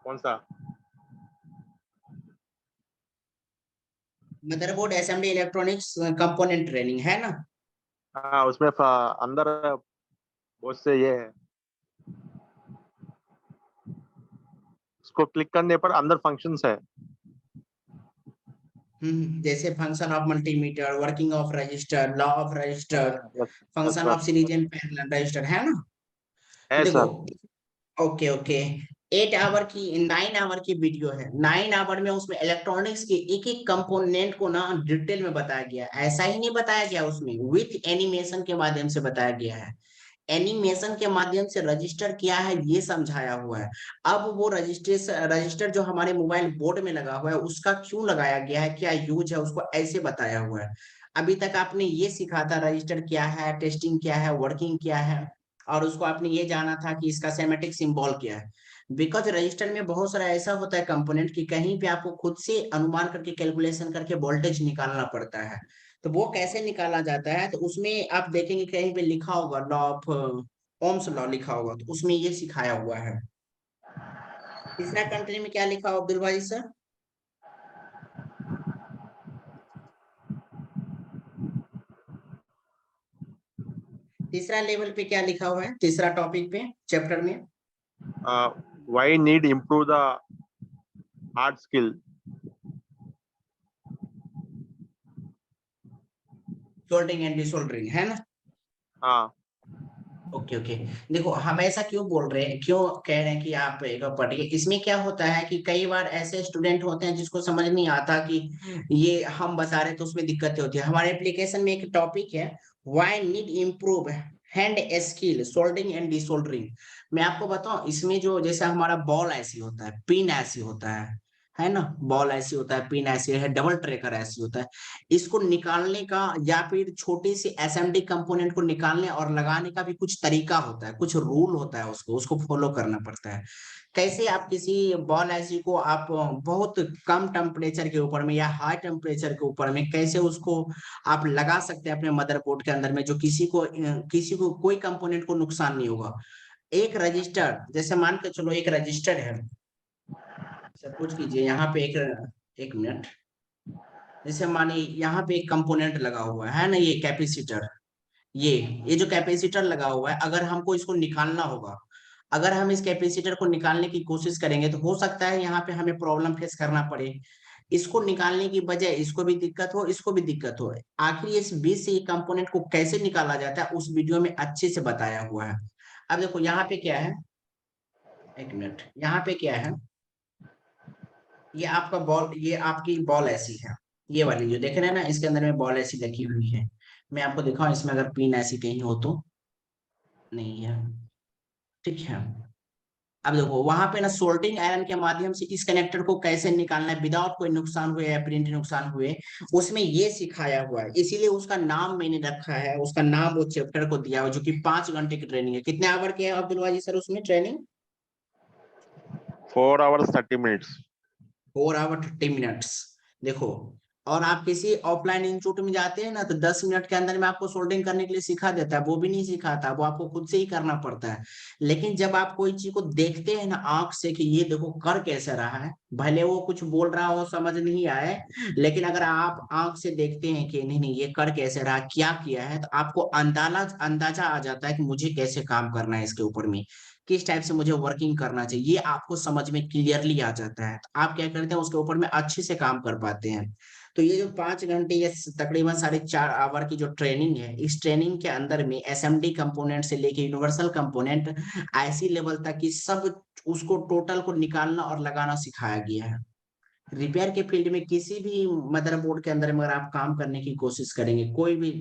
कौन सा? Motherboard SMD electronics component training, है ना? हाँ, उसमें अंदर बहुत से ये है, उसको क्लिक करने पर अंदर फंक्शंस है। जैसे function of multimeter, working of register, law of register, yes. Yes function sir. Of series and parallel register, है ना? तो है देखो, सर। ओके ओके, 8 आवर की, 9 आवर की वीडियो है। 9 आवर में उसमें इलेक्ट्रॉनिक्स के एक एक कंपोनेंट को ना डिटेल में बताया गया है। ऐसा ही नहीं बताया गया, उसमें विथ एनिमेशन के माध्यम से बताया गया है। एनिमेशन के माध्यम से रजिस्टर क्या है ये समझाया हुआ है। अब वो रजिस्टर जो हमारे मोबाइल बोर्ड में लगा हुआ है उसका क्यों लगाया गया है, क्या यूज है, उसको ऐसे बताया हुआ है। अभी तक आपने ये सीखा था रजिस्टर क्या है, टेस्टिंग क्या है, वर्किंग क्या है, और उसको आपने ये जाना था कि इसका सेमेटिक सिंबल क्या है। बिकॉज रजिस्टर में बहुत सारा ऐसा होता है कंपोनेंट कि कहीं पे आपको खुद से अनुमान करके कैलकुलेशन करके वोल्टेज निकालना पड़ता है। तो वो कैसे निकाला जाता है, तो उसमें आप देखेंगे कहीं पे लिखा होगा लॉ ऑफ ओम्स लॉ लिखा होगा, तो उसमें ये सिखाया हुआ है। तीसरा कंट्री में क्या लिखा हुआ अब्दुल भाई सर? तीसरा लेवल पे क्या लिखा हुआ है, तीसरा टॉपिक पे चैप्टर में? why need improve the hard skill? Soldering and desoldering है ना? हाँ ओके ओके। देखो हम ऐसा क्यों बोल रहे हैं, क्यों कह रहे हैं कि आप एक बार पढ़िए। इसमें क्या होता है कि कई बार ऐसे स्टूडेंट होते हैं जिसको समझ नहीं आता कि ये हम बता रहे हैं, तो उसमें दिक्कतें होती है। हमारे एप्लीकेशन में एक टॉपिक है why need improve hand skill soldering and desoldering. मैं आपको बताऊं, इसमें जो जैसे हमारा बॉल ऐसी होता है, पिन ऐसी होता है ना, बॉल ऐसी होता है, पिन ऐसी है, डबल ट्रेकर ऐसी होता है। इसको निकालने का या फिर छोटी सी एसएमडी कंपोनेंट को निकालने और लगाने का भी कुछ तरीका होता है, कुछ रूल होता है, उसको उसको फॉलो करना पड़ता है। कैसे आप किसी बॉल ऐसी को आप बहुत कम टेम्परेचर के ऊपर में या हाई टेम्परेचर के ऊपर में कैसे उसको आप लगा सकते हैं अपने मदरबोर्ड के अंदर में, जो किसी को कोई कंपोनेंट को नुकसान नहीं होगा। एक रजिस्टर, जैसे मान के चलो एक रजिस्टर है, सपोज कीजिए यहाँ पे एक मिनट, जैसे मानिए यहाँ पे एक कंपोनेंट लगा हुआ है ना, ये कैपेसिटर, ये ये जो कैपेसिटर लगा हुआ है, अगर हमको इसको निकालना होगा, अगर हम इस कैपेसिटर को निकालने की कोशिश करेंगे तो हो सकता है यहाँ पे हमें प्रॉब्लम फेस करना पड़े। इसको निकालने की बजाय इसको भी दिक्कत हो, इसको भी दिक्कत हो। आखिर इस बीच से ये कंपोनेंट को कैसे निकाला जाता है उस वीडियो में अच्छे से बताया हुआ है। अब देखो यहाँ पे क्या है, एक मिनट, यहाँ पे क्या है, ये आपका बॉल, ये आपकी बॉल ऐसी है, ये वाली जो देख रहे हैं ना, इसके अंदर में बॉल ऐसी लगी हुई है। मैं आपको दिखाऊं इसमें अगर पिन ऐसी कहीं हो तो, नहीं है, ठीक है। अब देखो वहां पे ना सोल्डिंग आयरन के माध्यम से इस कनेक्टर को कैसे निकालना है विदाउट कोई नुकसान हुए या प्रिंट नुकसान हुए, उसमें ये सिखाया हुआ है। इसीलिए उसका नाम मैंने रखा है, उसका नाम वो चैप्टर को दिया हुआ, जो कि 5 घंटे की ट्रेनिंग है। कितने आवर की है अब्दुल वाजी सर उसमें training? 4 hours 30 minutes. 4 hour 30 minutes. देखो, और आप किसी ऑफलाइन इंस्टीट्यूट में जाते हैं ना, तो 10 मिनट के अंदर में आपको सोल्डिंग करने के लिए सिखा देता है, वो भी नहीं सिखाता, वो आपको खुद से ही करना पड़ता है। लेकिन जब आप कोई चीज को देखते हैं ना आंख से कि ये देखो कर कैसे रहा है, भले वो कुछ बोल रहा हो समझ नहीं आए, लेकिन अगर आप आंख से देखते हैं कि नहीं नहीं ये कर कैसे रहा, क्या किया है, तो आपको अंदाजा आ जाता है कि मुझे कैसे काम करना है इसके ऊपर में, किस टाइप से मुझे वर्किंग करना चाहिए, ये आपको समझ में क्लियरली आ जाता है। तो आप क्या करते हैं उसके ऊपर में अच्छे से काम कर पाते हैं। तो ये जो 5 घंटे या तकरीबन 4.5 आवर की जो ट्रेनिंग है, इस ट्रेनिंग के अंदर में एसएमडी कंपोनेंट से लेके यूनिवर्सल कंपोनेंट आईसी लेवल तक की सब, उसको टोटल को निकालना और लगाना सिखाया गया है। रिपेयर के फील्ड में किसी भी मदरबोर्ड के अंदर में अगर आप काम करने की कोशिश करेंगे, कोई भी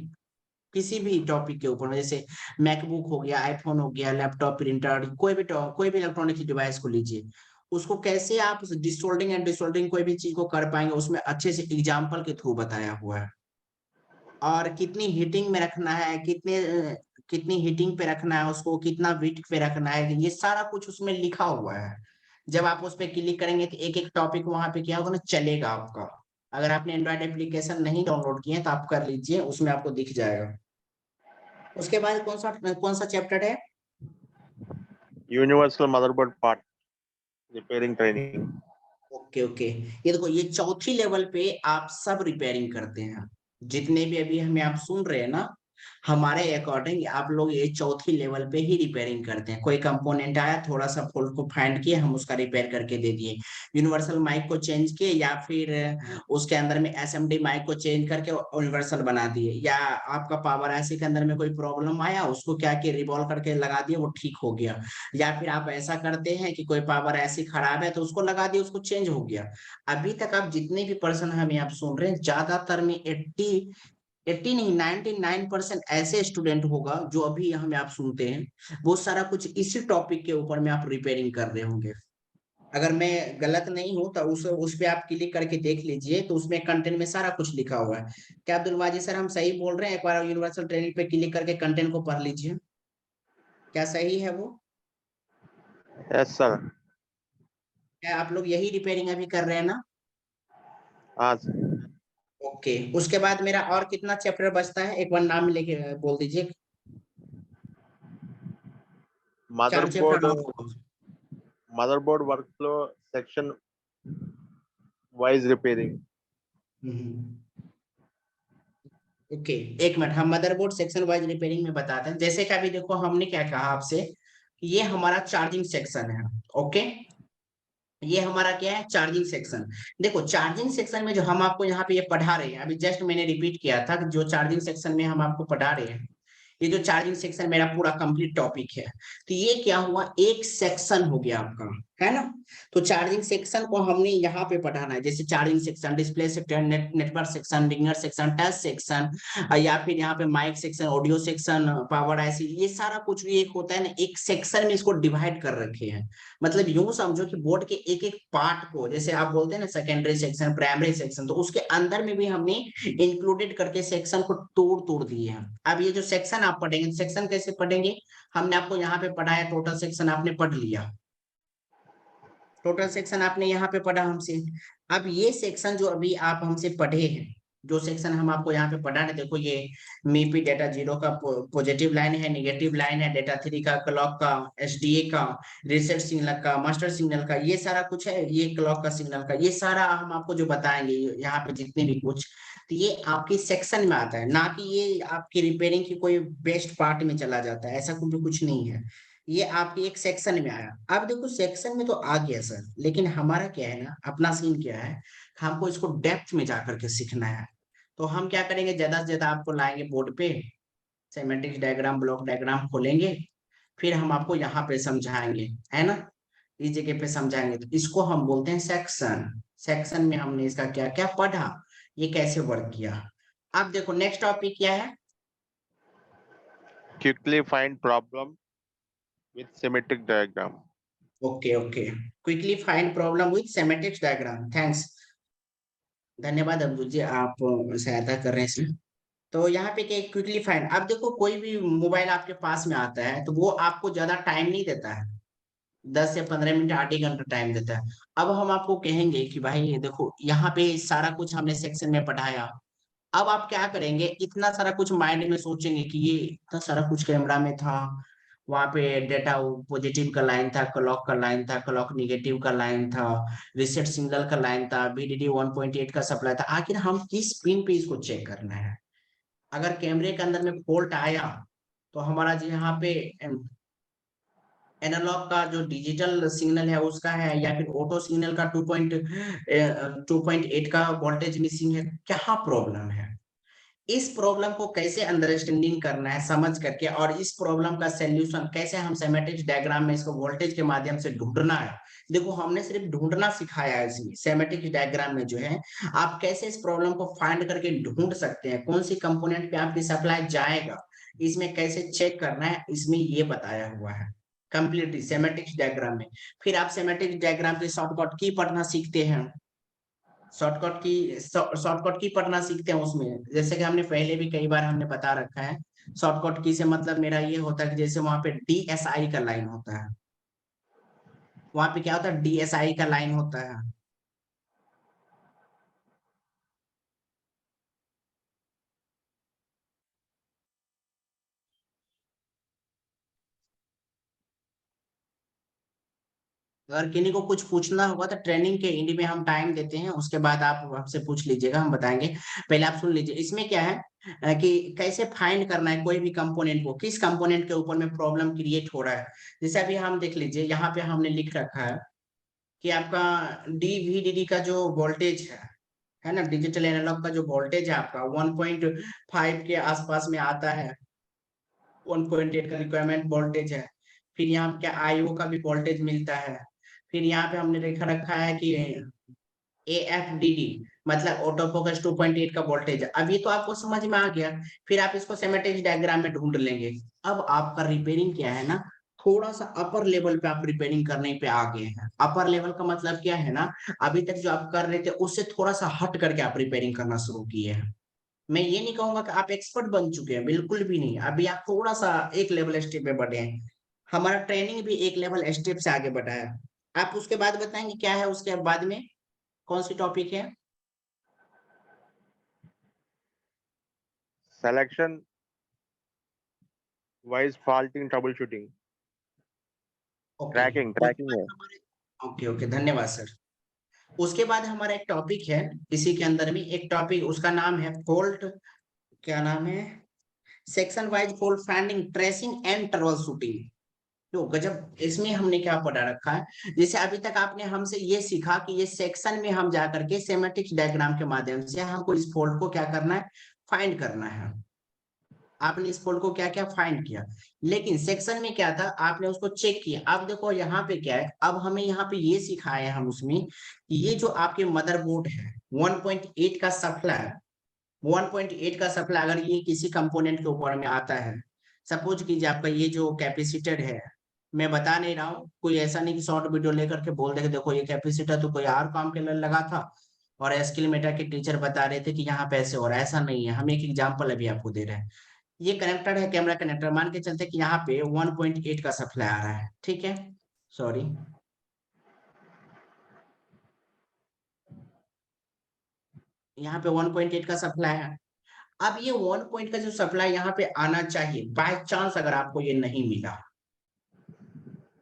किसी भी टॉपिक के ऊपर में, जैसे मैकबुक हो गया, आईफोन हो गया, लैपटॉप, प्रिंटर, कोई भी इलेक्ट्रॉनिक डिवाइस को लीजिए, उसको कैसे आप डिसोल्डिंग एंड डिसोल्डिंग कोई भी चीज को कर पाएंगे, उसमें अच्छे से एग्जाम्पल के थ्रू बताया हुआ है। और कितनी हीटिंग में रखना है, कितनी हीटिंग पे रखना है उसको, कितना वीट पे रखना है, ये सारा कुछ उसमें लिखा हुआ है। जब आप उस पर क्लिक करेंगे तो एक एक टॉपिक वहां पे क्या होगा ना, चलेगा आपका। अगर आपने एंड्रॉइड एप्लीकेशन नहीं डाउनलोड किए हैं तो आप कर लीजिए, उसमें आपको दिख जाएगा। उसके बाद कौन सा चैप्टर है? Universal motherboard part repairing training. Okay okay. ये देखो ये चौथी लेवल पे आप सब रिपेयरिंग करते हैं, जितने भी अभी हमें आप सुन रहे हैं ना, हमारे अकॉर्डिंग आप लोग ये चौथी लेवल पे ही रिपेयरिंग करते हैं। कोई कंपोनेंट आया, थोड़ा सा फॉल्ट को फाइंड किए, हम उसका रिपेयर करके दे दिए, यूनिवर्सल माइक को चेंज किए, या फिर उसके अंदर में एसएमडी माइक को चेंज करके यूनिवर्सल बना दिए, या आपका पावर आईसी के अंदर में कोई प्रॉब्लम आया, उसको क्या किया, रिवॉल्व करके लगा दिए, वो ठीक हो गया। या फिर आप ऐसा करते हैं कि कोई पावर ऐसी खराब है तो उसको लगा दिए, उसको चेंज हो गया। अभी तक आप जितने भी पर्सन हमें आप सुन रहे हैं, ज्यादातर में 80 नहीं 99% ऐसे स्टूडेंट होगा जो अभी हमें आप सुनते हैं वो सारा कुछ इसी टॉपिक के ऊपर में आप रिपेयरिंग कर रहे होंगे। अगर मैं गलत नहीं हूं तो उस पे आप क्लिक करके देख लीजिए, तो उसमें कंटेंट में सारा कुछ लिखा हुआ है। क्या अब्दुल वाजिद सर हम सही बोल रहे हैं? एक बार यूनिवर्सल ट्रेनिंग पे क्लिक करके कंटेंट को पढ़ लीजिए, क्या सही है वो? Yes sir. क्या आप लोग यही रिपेयरिंग अभी कर रहे हैं ना? हाँ सर। ओके, उसके बाद मेरा और कितना चैप्टर बचता है, एक बार नाम लेके बोल दीजिए। 4 मदरबोर्ड चैप्टर और। Motherboard workflow section wise repairing. Okay, एक मिनट, हम मदरबोर्ड सेक्शन वाइज रिपेयरिंग में बताते हैं। जैसे कि अभी देखो हमने क्या कहा आपसे कि ये हमारा चार्जिंग सेक्शन है। ओके, ये हमारा क्या है, चार्जिंग सेक्शन। देखो चार्जिंग सेक्शन में जो हम आपको यहाँ पे ये पढ़ा रहे हैं, अभी जस्ट मैंने रिपीट किया था कि जो चार्जिंग सेक्शन में हम आपको पढ़ा रहे हैं, ये जो चार्जिंग सेक्शन मेरा पूरा कंप्लीट टॉपिक है। तो ये क्या हुआ, एक सेक्शन हो गया आपका, है ना? तो चार्जिंग सेक्शन को हमने यहाँ पे पढ़ाना है, जैसे charging section, display section, network section, ringer section, touch section, या फिर यहाँ पे mic section, audio section, power IC, ये सारा कुछ भी एक होता है ना, एक सेक्शन में इसको डिवाइड कर रखे हैं। मतलब यूं समझो कि बोर्ड के एक एक पार्ट को, जैसे आप बोलते हैं ना सेकेंडरी सेक्शन, प्राइमरी सेक्शन, तो उसके अंदर में भी हमने इंक्लूडेड करके सेक्शन को तोड़ तोड़ दिए हैं। अब ये जो सेक्शन आप पढ़ेंगे, सेक्शन कैसे पढ़ेंगे? हमने आपको यहाँ पे पढ़ाया, टोटल सेक्शन आपने पढ़ लिया, टोटल सेक्शन आपने यहाँ पे पढ़ा हमसे। अब ये सेक्शन जो अभी आप हमसे पढ़े हैं, जो सेक्शन हम आपको यहाँ पे पढ़ा है, देखो ये मीपी डेटा जीरो का पॉजिटिव लाइन है, नेगेटिव लाइन है, डेटा थ्री का, क्लॉक का, एसडीए का, रीसेट सिग्नल का, मास्टर सिग्नल का, ये सारा कुछ है, ये क्लॉक का सिग्नल का, ये सारा हम आपको जो बताएंगे यहाँ पे जितने भी कुछ, तो ये आपकी सेक्शन में आता है, ना कि ये आपकी रिपेयरिंग की कोई बेस्ट पार्ट में चला जाता है, ऐसा कुछ नहीं है। ये आपके एक सेक्शन में आया। अब देखो सेक्शन में तो आ गया सर, लेकिन हमारा क्या है ना, अपना सीन क्या है, हमको इसको डेप्थ में जाकर के सीखना है। तो हम क्या करेंगे, ज्यादा से ज्यादा आपको लाएंगे बोर्ड पे, सेमेटिक्स डायग्राम, ब्लॉक डायग्राम खोलेंगे, फिर हम आपको यहाँ पे समझाएंगे, है ना? इस जगह पे समझाएंगे, तो इसको हम बोलते हैं सेक्शन। सेक्शन में हमने इसका क्या क्या पढ़ा, ये कैसे वर्क किया। अब देखो नेक्स्ट टॉपिक क्या है। Quickly find problem with symmetric diagram. Okay okay, quickly find problem with symmetrics diagram, thanks, धन्यवाद अब्दुल जी, आप सहायता कर रहे हैं इसमें। तो यहाँ पे क्या, क्विकली फाइंड, अब देखो कोई भी मोबाइल आपके पास में आता है तो वो आपको ज्यादा टाइम नहीं देता है, 10 से 15 मिनट, आधे घंटा टाइम देता है। अब हम आपको कहेंगे कि भाई ये देखो यहाँ पे सारा कुछ हमने सेक्शन में पढ़ाया, अब आप क्या करेंगे, इतना सारा कुछ माइंड में सोचेंगे कि ये इतना सारा कुछ कैमरा में था, वहां पे डेटा पॉजिटिव का लाइन था, क्लॉक का लाइन था, क्लॉक निगेटिव का लाइन था, रिसेट सिग्नल का लाइन था, VDD 1.8 का सप्लाई था, आखिर हम किस पिन पे इसको चेक करना है? अगर कैमरे के अंदर में फॉल्ट आया तो हमारा जो यहाँ पे एनालॉग का जो डिजिटल सिग्नल है उसका है, या फिर ऑटो सिग्नल का 2.8 का वोल्टेज मिसिंग है, क्या प्रॉब्लम है? इस प्रॉब्लम को कैसे अंडरस्टैंडिंग करना है समझ करके, और इस प्रॉब्लम का सॉल्यूशन कैसे हम सेमेटिक्स डायग्राम में इसको वोल्टेज के माध्यम से ढूंढना है। देखो हमने सिर्फ ढूंढना सिखाया है, इसमें सेमेटिक्स डायग्राम में जो है आप कैसे इस प्रॉब्लम को फाइंड करके ढूंढ सकते हैं, कौन सी कंपोनेंट पे आपकी सप्लाई जाएगा, इसमें कैसे चेक करना है, इसमें ये बताया हुआ है कंप्लीटली सेमेटिक्स डायग्राम में। फिर आप सेमेटिक्स डायग्राम के शॉर्टकट की पढ़ना सीखते हैं, शॉर्टकट की पढ़ना सीखते हैं उसमें, जैसे कि हमने पहले भी कई बार हमने बता रखा है। शॉर्टकट की से मतलब मेरा ये होता है कि जैसे वहां पे DSI का लाइन होता है, वहां पे क्या होता है, DSI का लाइन होता है। अगर किन्हीं को कुछ पूछना होगा तो ट्रेनिंग के एंड में हम टाइम देते हैं, उसके बाद आप हमसे पूछ लीजिएगा, हम बताएंगे। पहले आप सुन लीजिए इसमें क्या है, कि कैसे फाइंड करना है कोई भी कंपोनेंट को, किस कंपोनेंट के ऊपर में प्रॉब्लम क्रिएट हो रहा है। जैसे अभी हम देख लीजिए यहाँ पे हमने लिख रखा है कि आपका DVDD का जो वोल्टेज है ना, डिजिटल एनालॉग का जो वोल्टेज है आपका 1.5 के आसपास में आता है, 1.8 का रिक्वायरमेंट वोल्टेज है। फिर यहाँ पे क्या IO का भी वोल्टेज मिलता है। फिर यहाँ पे हमने लिखा रखा है कि AFDD मतलब ऑटो फोकस 2.8 का वोल्टेज। अब ये तो आपको समझ में आ गया। फिर आप इसको सेमेटिक डायग्राम में ढूंढ लेंगे। अब आपका रिपेयरिंग क्या है ना, थोड़ा सा अपर लेवल पे आप रिपेयरिंग करने पे आ गए हैं। अपर लेवल का मतलब क्या है ना, अभी तक जो आप कर रहे थे उससे थोड़ा सा हट करके आप रिपेयरिंग करना शुरू किए हैं। मैं ये नहीं कहूंगा कि आप एक्सपर्ट बन चुके हैं, बिल्कुल भी नहीं। अभी आप थोड़ा सा एक लेवल स्टेप पे बढ़े हैं। हमारा ट्रेनिंग भी एक लेवल स्टेप से आगे बढ़ा है। आप उसके बाद बताएंगे क्या है उसके बाद में, कौन सी टॉपिक है? Selection wise faulting troubleshooting. Okay. Tracking है. ओके ओके, धन्यवाद सर। उसके बाद हमारा एक टॉपिक है, इसी के अंदर में एक टॉपिक, उसका नाम है फॉल्ट, क्या नाम है, section wise fault finding, tracing and trouble shooting. तो गजब, इसमें हमने क्या पढ़ा रखा है, जैसे अभी तक आपने हमसे ये सीखा कि ये सेक्शन में हम जा करके सेमेटिक डायग्राम के माध्यम से हमको इस फॉल्ट को क्या करना है, फाइंड करना है। आपने इस फॉल्ट को क्या क्या फाइंड किया, लेकिन सेक्शन में क्या था, आपने उसको चेक किया। अब देखो यहाँ पे क्या है, अब हमें यहाँ पे ये सिखाया है हम उसमें कि ये जो आपके मदरबोर्ड है 1.8 का सप्लाई, 1.8 का सप्लाई अगर ये किसी कंपोनेंट के ऊपर में आता है, सपोज कीजिए आपका ये जो कैपेसिटर है, मैं बता नहीं रहा हूँ, कोई ऐसा नहीं कि शॉर्ट वीडियो लेकर के बोल दे कि देखो ये कैपेसिटर तो कोई और काम के लिए लगा था और स्किल मेटा के टीचर बता रहे थे कि यहाँ पे ऐसे हो रहा है। ऐसा नहीं है, हम एक एग्जांपल अभी आपको दे रहे हैं। ये कनेक्टर है, कैमरा कनेक्टर, मान के चलते कि यहाँ पे 1.8 का सप्लाई आ रहा है, ठीक है, सॉरी, यहाँ पे 1.8 का सप्लाई है। अब ये 1 पॉइंट का जो सप्लाई यहाँ पे आना चाहिए, बाय चांस अगर आपको ये नहीं मिला,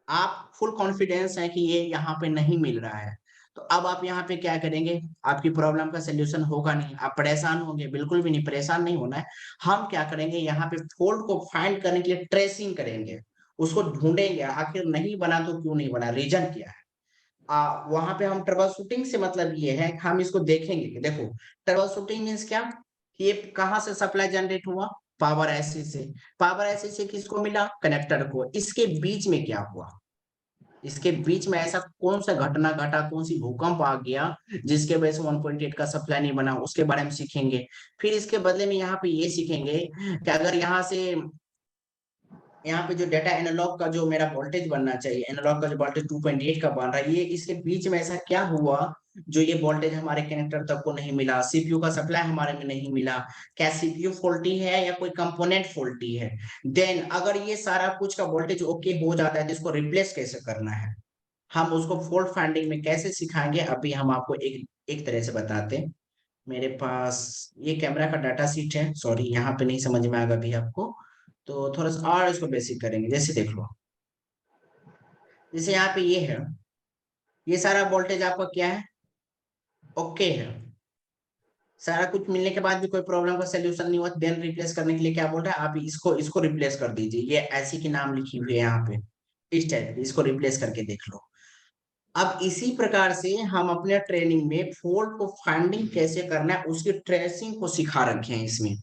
आप फुल कॉन्फिडेंस है कि ये यहाँ पे नहीं मिल रहा है, तो अब आप यहाँ पे क्या करेंगे, आपकी प्रॉब्लम का सोल्यूशन होगा नहीं, आप परेशान होंगे, बिल्कुल भी नहीं, परेशान नहीं होना है। हम क्या करेंगे, यहाँ पे फॉल्ट को फाइंड करने के लिए ट्रेसिंग करेंगे, उसको ढूंढेंगे आखिर नहीं बना तो क्यों नहीं बना, रीजन क्या है। वहां पे हम ट्रबल शूटिंग से मतलब ये है कि हम इसको देखेंगे कि देखो, ट्रबल शूटिंग मीन्स क्या, कि ये कहाँ से सप्लाई जनरेट हुआ, पावर ऐसी से, पावर ऐसी से किसको मिला, कनेक्टर को, इसके बीच में क्या हुआ, इसके बीच में ऐसा कौन सा घटना घटा, कौन सी भूकंप आ गया जिसके वजह से 1.8 का सप्लाई नहीं बना, उसके बारे में सीखेंगे। फिर इसके बदले में यहाँ पे ये सीखेंगे कि अगर यहाँ से, यहाँ पे जो डेटा एनालॉग का जो मेरा वोल्टेज बनना चाहिए, एनालॉग का जो वोल्टेज 2.8 का बन रहा है, ये इसके बीच में ऐसा क्या हुआ जो ये वोल्टेज हमारे कनेक्टर तक को नहीं मिला, सीपीयू का सप्लाई हमारे में नहीं मिला, क्या सीपीयू फॉल्टी है या कोई कंपोनेंट फॉल्टी है। देन अगर ये सारा कुछ का वोल्टेज ओके हो जाता है तो इसको रिप्लेस कैसे करना है, हम उसको फॉल्ट फाइंडिंग में कैसे सिखाएंगे, अभी हम आपको एक एक तरह से बताते हैं। मेरे पास ये कैमरा का डाटा सीट है, सॉरी यहाँ पे नहीं समझ में आएगा अभी आपको, तो थोड़ा सा और इसको बेसिक करेंगे। जैसे देख लो, जैसे यहाँ पे ये है, ये सारा वोल्टेज आपका क्या है, ओके है, सारा कुछ मिलने के बाद भी कोई प्रॉब्लम का सोल्यूशन नहीं हुआ, देन रिप्लेस करने के लिए क्या बोल रहा है, आप इसको इसको रिप्लेस कर दीजिए, ये ऐसी की नाम लिखी हुई है यहाँ पे, इस टाइप की, इसको रिप्लेस करके देख लो। अब इसी प्रकार से हम अपने ट्रेनिंग में फॉल्ट को फाइंडिंग कैसे करना है उसकी ट्रेसिंग को सिखा रखे हैं इसमें।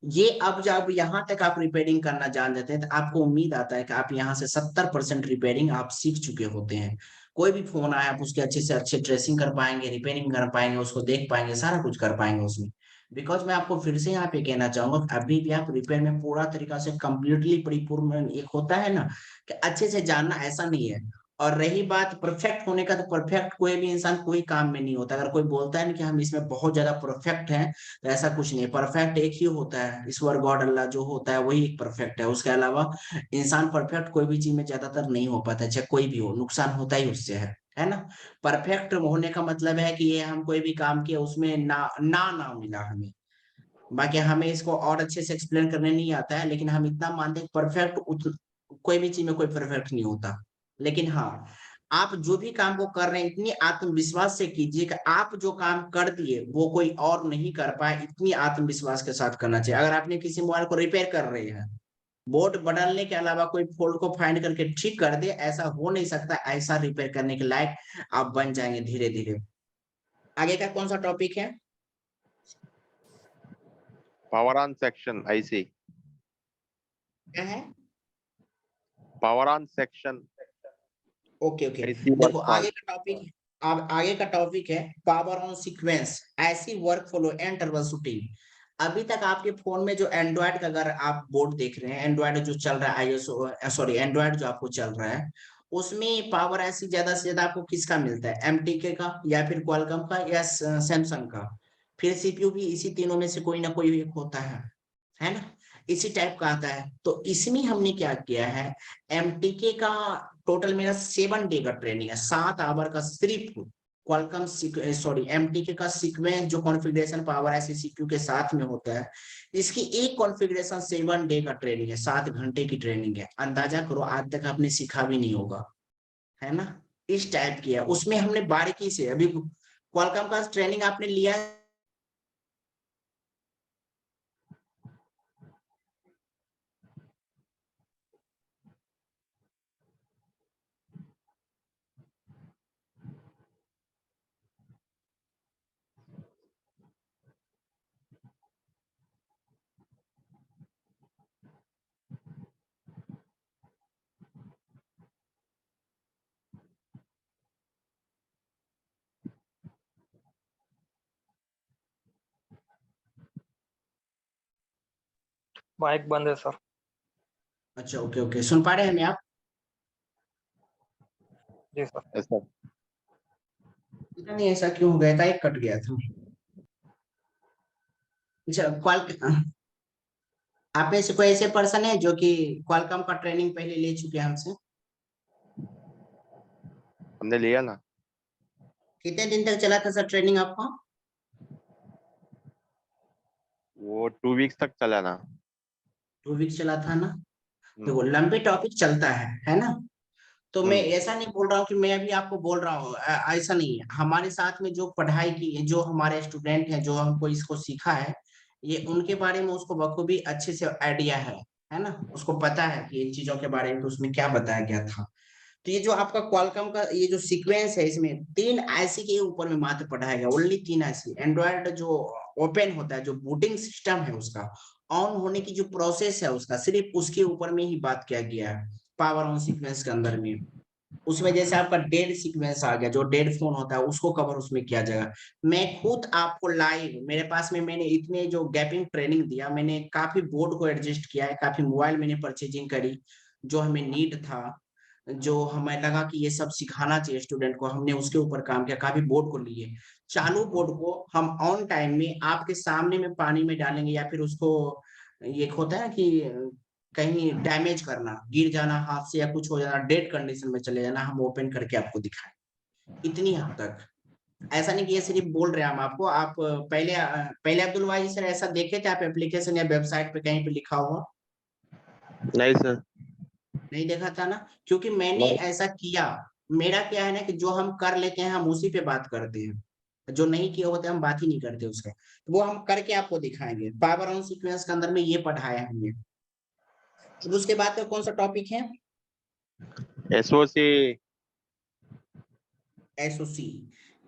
ये अब जब यहाँ तक आप रिपेयरिंग करना जान जाते हैं तो आपको उम्मीद आता है कि आप यहाँ से 70% रिपेयरिंग आप सीख चुके होते हैं। कोई भी फोन आए आप उसके अच्छे से अच्छे ट्रेसिंग कर पाएंगे, रिपेयरिंग कर पाएंगे, उसको देख पाएंगे, सारा कुछ कर पाएंगे उसमें। बिकॉज मैं आपको फिर से यहाँ पे कहना चाहूंगा कि अभी भी आप रिपेयर में पूरा तरीका से कंप्लीटली परिपूर्ण, एक होता है ना कि अच्छे से जानना, ऐसा नहीं है। और रही बात परफेक्ट होने का, तो परफेक्ट कोई भी इंसान कोई काम में नहीं होता। अगर कोई बोलता है ना कि हम इसमें बहुत ज्यादा परफेक्ट हैं, तो ऐसा कुछ नहीं है। परफेक्ट एक ही होता है, ईश्वर गॉड अल्लाह जो होता है वही एक परफेक्ट है। उसके अलावा इंसान परफेक्ट कोई भी चीज में ज्यादातर नहीं हो पाता, चाहे कोई भी हो, नुकसान होता ही उससे है ना। परफेक्ट होने का मतलब है कि ये हम कोई भी काम किए उसमें ना मिला हमें। बाकी हमें इसको और अच्छे से एक्सप्लेन करने नहीं आता है, लेकिन हम इतना मानते हैं परफेक्ट, कोई भी चीज में कोई परफेक्ट नहीं होता। लेकिन हाँ, आप जो भी काम को कर रहे हैं इतनी आत्मविश्वास से कीजिए कि आप जो काम कर दिए वो कोई और नहीं कर पाए, इतनी आत्मविश्वास के साथ करना चाहिए। अगर आपने किसी मोबाइल को रिपेयर कर रहे हैं, बोर्ड बदलने के अलावा कोई फॉल्ट को फाइंड करके ठीक कर दे, ऐसा हो नहीं सकता। ऐसा रिपेयर करने के लायक आप बन जाएंगे धीरे धीरे। आगे का कौन सा टॉपिक है? Power on section IC. क्या है? Power on section okay okay, IC was देखो fault. आगे का टॉपिक, अब आगे का टॉपिक है पावर ऑन सीक्वेंस, ऐसी work flow and trouble shooting. अभी तक आपके फोन में जो एंड्रॉयड का अगर आप बोर्ड देख रहे हैं, एंड्रॉयड जो चल रहा है आईएसओ सॉरी एंड्रॉयड जो आपको चल रहा है, उसमें पावर ऐसी ज्यादा से ज्यादा आपको किसका मिलता है, एमटीके का या फिर क्वालकॉम का या सैमसंग का। फिर सीपीयू भी इसी तीनों में से कोई ना कोई एक होता है ना, इसी टाइप का आता है। तो इसमें हमने क्या किया है, एमटीके का टोटल मेरा 7 डे का ट्रेनिंग है, 7 आवर का सिर्फ क्वालकॉम सॉरी एमटीके का सीक्वेंस जो कॉन्फ़िगरेशन पावर ऐसी सीपीयू के साथ में होता है, इसकी एक कॉन्फ़िगरेशन 7 डे का ट्रेनिंग है, 7 घंटे की ट्रेनिंग है। अंदाजा करो आज तक आपने सीखा भी नहीं होगा, है ना, इस टाइप की है। उसमें हमने बारीकी से अभी क्वालकॉम का ट्रेनिंग आपने लिया है। माइक बंद है सर। अच्छा ओके ओके, सुन पा रहे हैं हमें आप? जी सर। Yes, sir. पता नहीं ऐसा क्यों हो गया था, एक कट गया था। अच्छा आप में से कोई ऐसे पर्सन है जो कि क्वालकॉम का ट्रेनिंग पहले ले चुके हैं हमसे? हमने लिया ना। कितने दिन तक चला था सर ट्रेनिंग आपका? वो 2 वीक्स तक चला ना। 2 वीक चला था ना। देखो हम्म। लंबे टॉपिक चलता है ना। तो मैं हम्म। ऐसा नहीं बोल रहा हूँ कि मैं अभी आपको बोल रहा हूँ, ऐसा नहीं है। हमारे साथ में जो पढ़ाई की, जो हमारे स्टूडेंट हैं, जो हमको इसको सीखा है, ये उनके बारे में उसको बखूबी अच्छे से आइडिया है ना, उसको पता है कि इन चीजों के बारे में तो उसमें क्या बताया गया था। तो ये जो आपका क्वालकॉम का ये जो सीक्वेंस है, इसमें 3 आईसी के ऊपर में मात्र पढ़ाया गया, ओनली 3 आईसी। एंड्रॉयड जो ओपन होता है, जो बूटिंग सिस्टम है उसका ऑन होने की जो प्रोसेस है उसका, सिर्फ उसके ऊपर में ही बात किया गया है पावर ऑन सीक्वेंस के अंदर में। उसमें जैसे आपका डेड सीक्वेंस आ गया, जो डेड फोन होता है उसको कवर उसमें किया जाएगा। मैं खुद आपको लाइव मेरे पास में, मैंने इतने जो गैपिंग ट्रेनिंग दिया, मैंने काफी बोर्ड को एडजस्ट किया है, काफी मोबाइल मैंने परचेजिंग करी, जो हमें नीड था, जो हमें लगा कि ये सब सिखाना चाहिए स्टूडेंट को, हमने उसके ऊपर काम किया, काफी बोर्ड को लिए। चालू बोर्ड को हम ऑन टाइम में आपके सामने में पानी में डालेंगे, या फिर उसको ये होता है कि कहीं डैमेज करना, गिर जाना हाथ से या कुछ हो जाना, डेड कंडीशन में चले जाना, हम ओपन करके आपको दिखाएं, इतनी हद तक। ऐसा नहीं कि ये सिर्फ बोल रहे हैं हम आपको। आप पहले अब्दुल वाही सर ऐसा देखे थे आप एप्लीकेशन या वेबसाइट पे कहीं पे लिखा हुआ? नहीं सर। नहीं देखा था ना, क्योंकि मैंने नहीं। ऐसा किया। मेरा क्या है ना कि जो हम कर लेते हैं हम उसी पे बात करते हैं, जो नहीं किए होते हम बात ही नहीं करते उसके, तो वो हम करके आपको दिखाएंगे। पावर ऑन सीक्वेंस के अंदर में ये पढ़ाया हमने। अब उसके बाद का कौन सा टॉपिक है? एसओसी। एसओसी।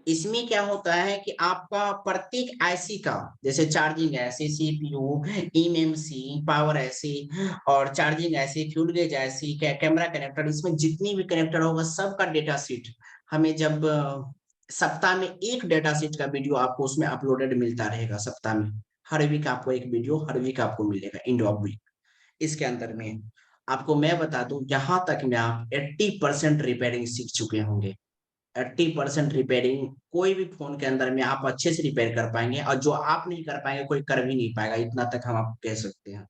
इसमें क्या होता है कि आपका प्रत्येक आईसी का, जैसे चार्जिंग ऐसी, सीपीयू, एमएमसी, पावर ऐसी, और चार्जिंग ऐसी, फ्यूल गेज ऐसी, कैमरा कनेक्टर, इसमें जितनी भी कनेक्टर होगा सबका डेटा शीट हमें जब सप्ताह में एक डेटा शीट का वीडियो आपको उसमें अपलोडेड मिलता रहेगा। सप्ताह में हर वीक आपको एक वीडियो हर वीक आपको मिलेगा, एंड ऑफ वीक। इसके अंदर में आपको मैं बता दूं, जहां तक में आप 80% रिपेयरिंग सीख चुके होंगे। 80% रिपेयरिंग कोई भी फोन के अंदर में आप अच्छे से रिपेयर कर पाएंगे, और जो आप नहीं कर पाएंगे कोई कर भी नहीं पाएगा, इतना तक हम आपको कह सकते हैं।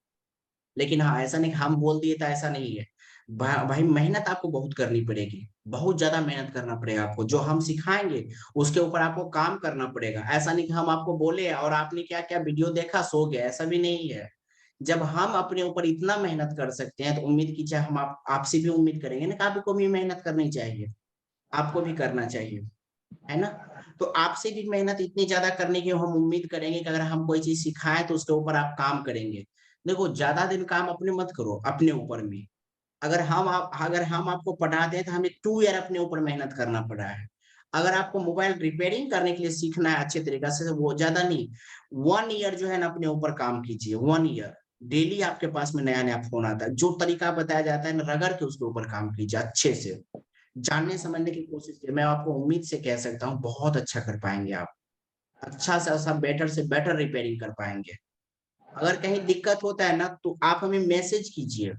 लेकिन हाँ, ऐसा नहीं हम बोल दिए तो ऐसा नहीं है। भाई मेहनत आपको बहुत करनी पड़ेगी, बहुत ज्यादा मेहनत करना पड़ेगा आपको। जो हम सिखाएंगे उसके ऊपर आपको काम करना पड़ेगा। ऐसा नहीं कि हम आपको बोले और आपने क्या क्या वीडियो देखा सो गया, ऐसा भी नहीं है। जब हम अपने ऊपर इतना मेहनत कर सकते हैं तो उम्मीद कीजिए हम आपसे भी उम्मीद करेंगे ना कि आपको भी मेहनत करनी चाहिए, आपको भी करना चाहिए, है ना। तो आपसे भी मेहनत इतनी ज्यादा करने की हम उम्मीद करेंगे कि अगर हम कोई चीज सिखाएं तो उसके ऊपर आप काम करेंगे। देखो ज्यादा दिन काम अपने मत करो, अपने ऊपर में। अगर हम आपको पढ़ाते हैं तो हमें 2 ईयर अपने ऊपर मेहनत करना पड़ा है। अगर आपको मोबाइल रिपेयरिंग करने के लिए सीखना है अच्छे तरीके से, वो ज्यादा नहीं, 1 ईयर जो है ना अपने ऊपर काम कीजिए। 1 ईयर डेली आपके पास में नया नया फोन आता है, जो तरीका बताया जाता है ना रगड़ के उसके ऊपर काम कीजिए अच्छे से। जानने समझने की कोशिश कीजिए। मैं आपको उम्मीद से कह सकता हूँ बहुत अच्छा कर पाएंगे आप, अच्छा से अच्छा, बेटर से बेटर रिपेयरिंग कर पाएंगे। अगर कहीं दिक्कत होता है ना तो आप हमें मैसेज कीजिए,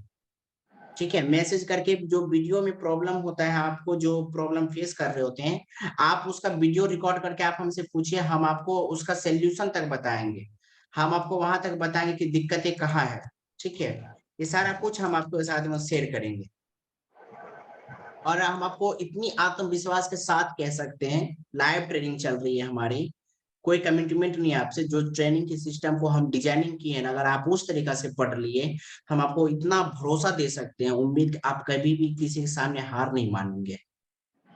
ठीक है? मैसेज करके जो वीडियो में प्रॉब्लम होता है, आपको जो प्रॉब्लम फेस कर रहे होते हैं, आप उसका वीडियो रिकॉर्ड करके आप हमसे पूछिए, हम आपको उसका सॉल्यूशन तक बताएंगे। हम आपको वहां तक बताएंगे कि दिक्कतें कहाँ है, ठीक है? ये सारा कुछ हम आपके साथ में शेयर करेंगे। और हम आपको इतनी आत्मविश्वास के साथ कह सकते हैं, लाइव ट्रेनिंग चल रही है हमारी, कोई कमिटमेंट नहीं है आपसे। जो ट्रेनिंग की सिस्टम को हम डिजाइनिंग किए हैं, अगर आप उस तरीका से पढ़ लिए, हम आपको इतना भरोसा दे सकते हैं, उम्मीद आप कभी भी किसी के सामने हार नहीं मानेंगे,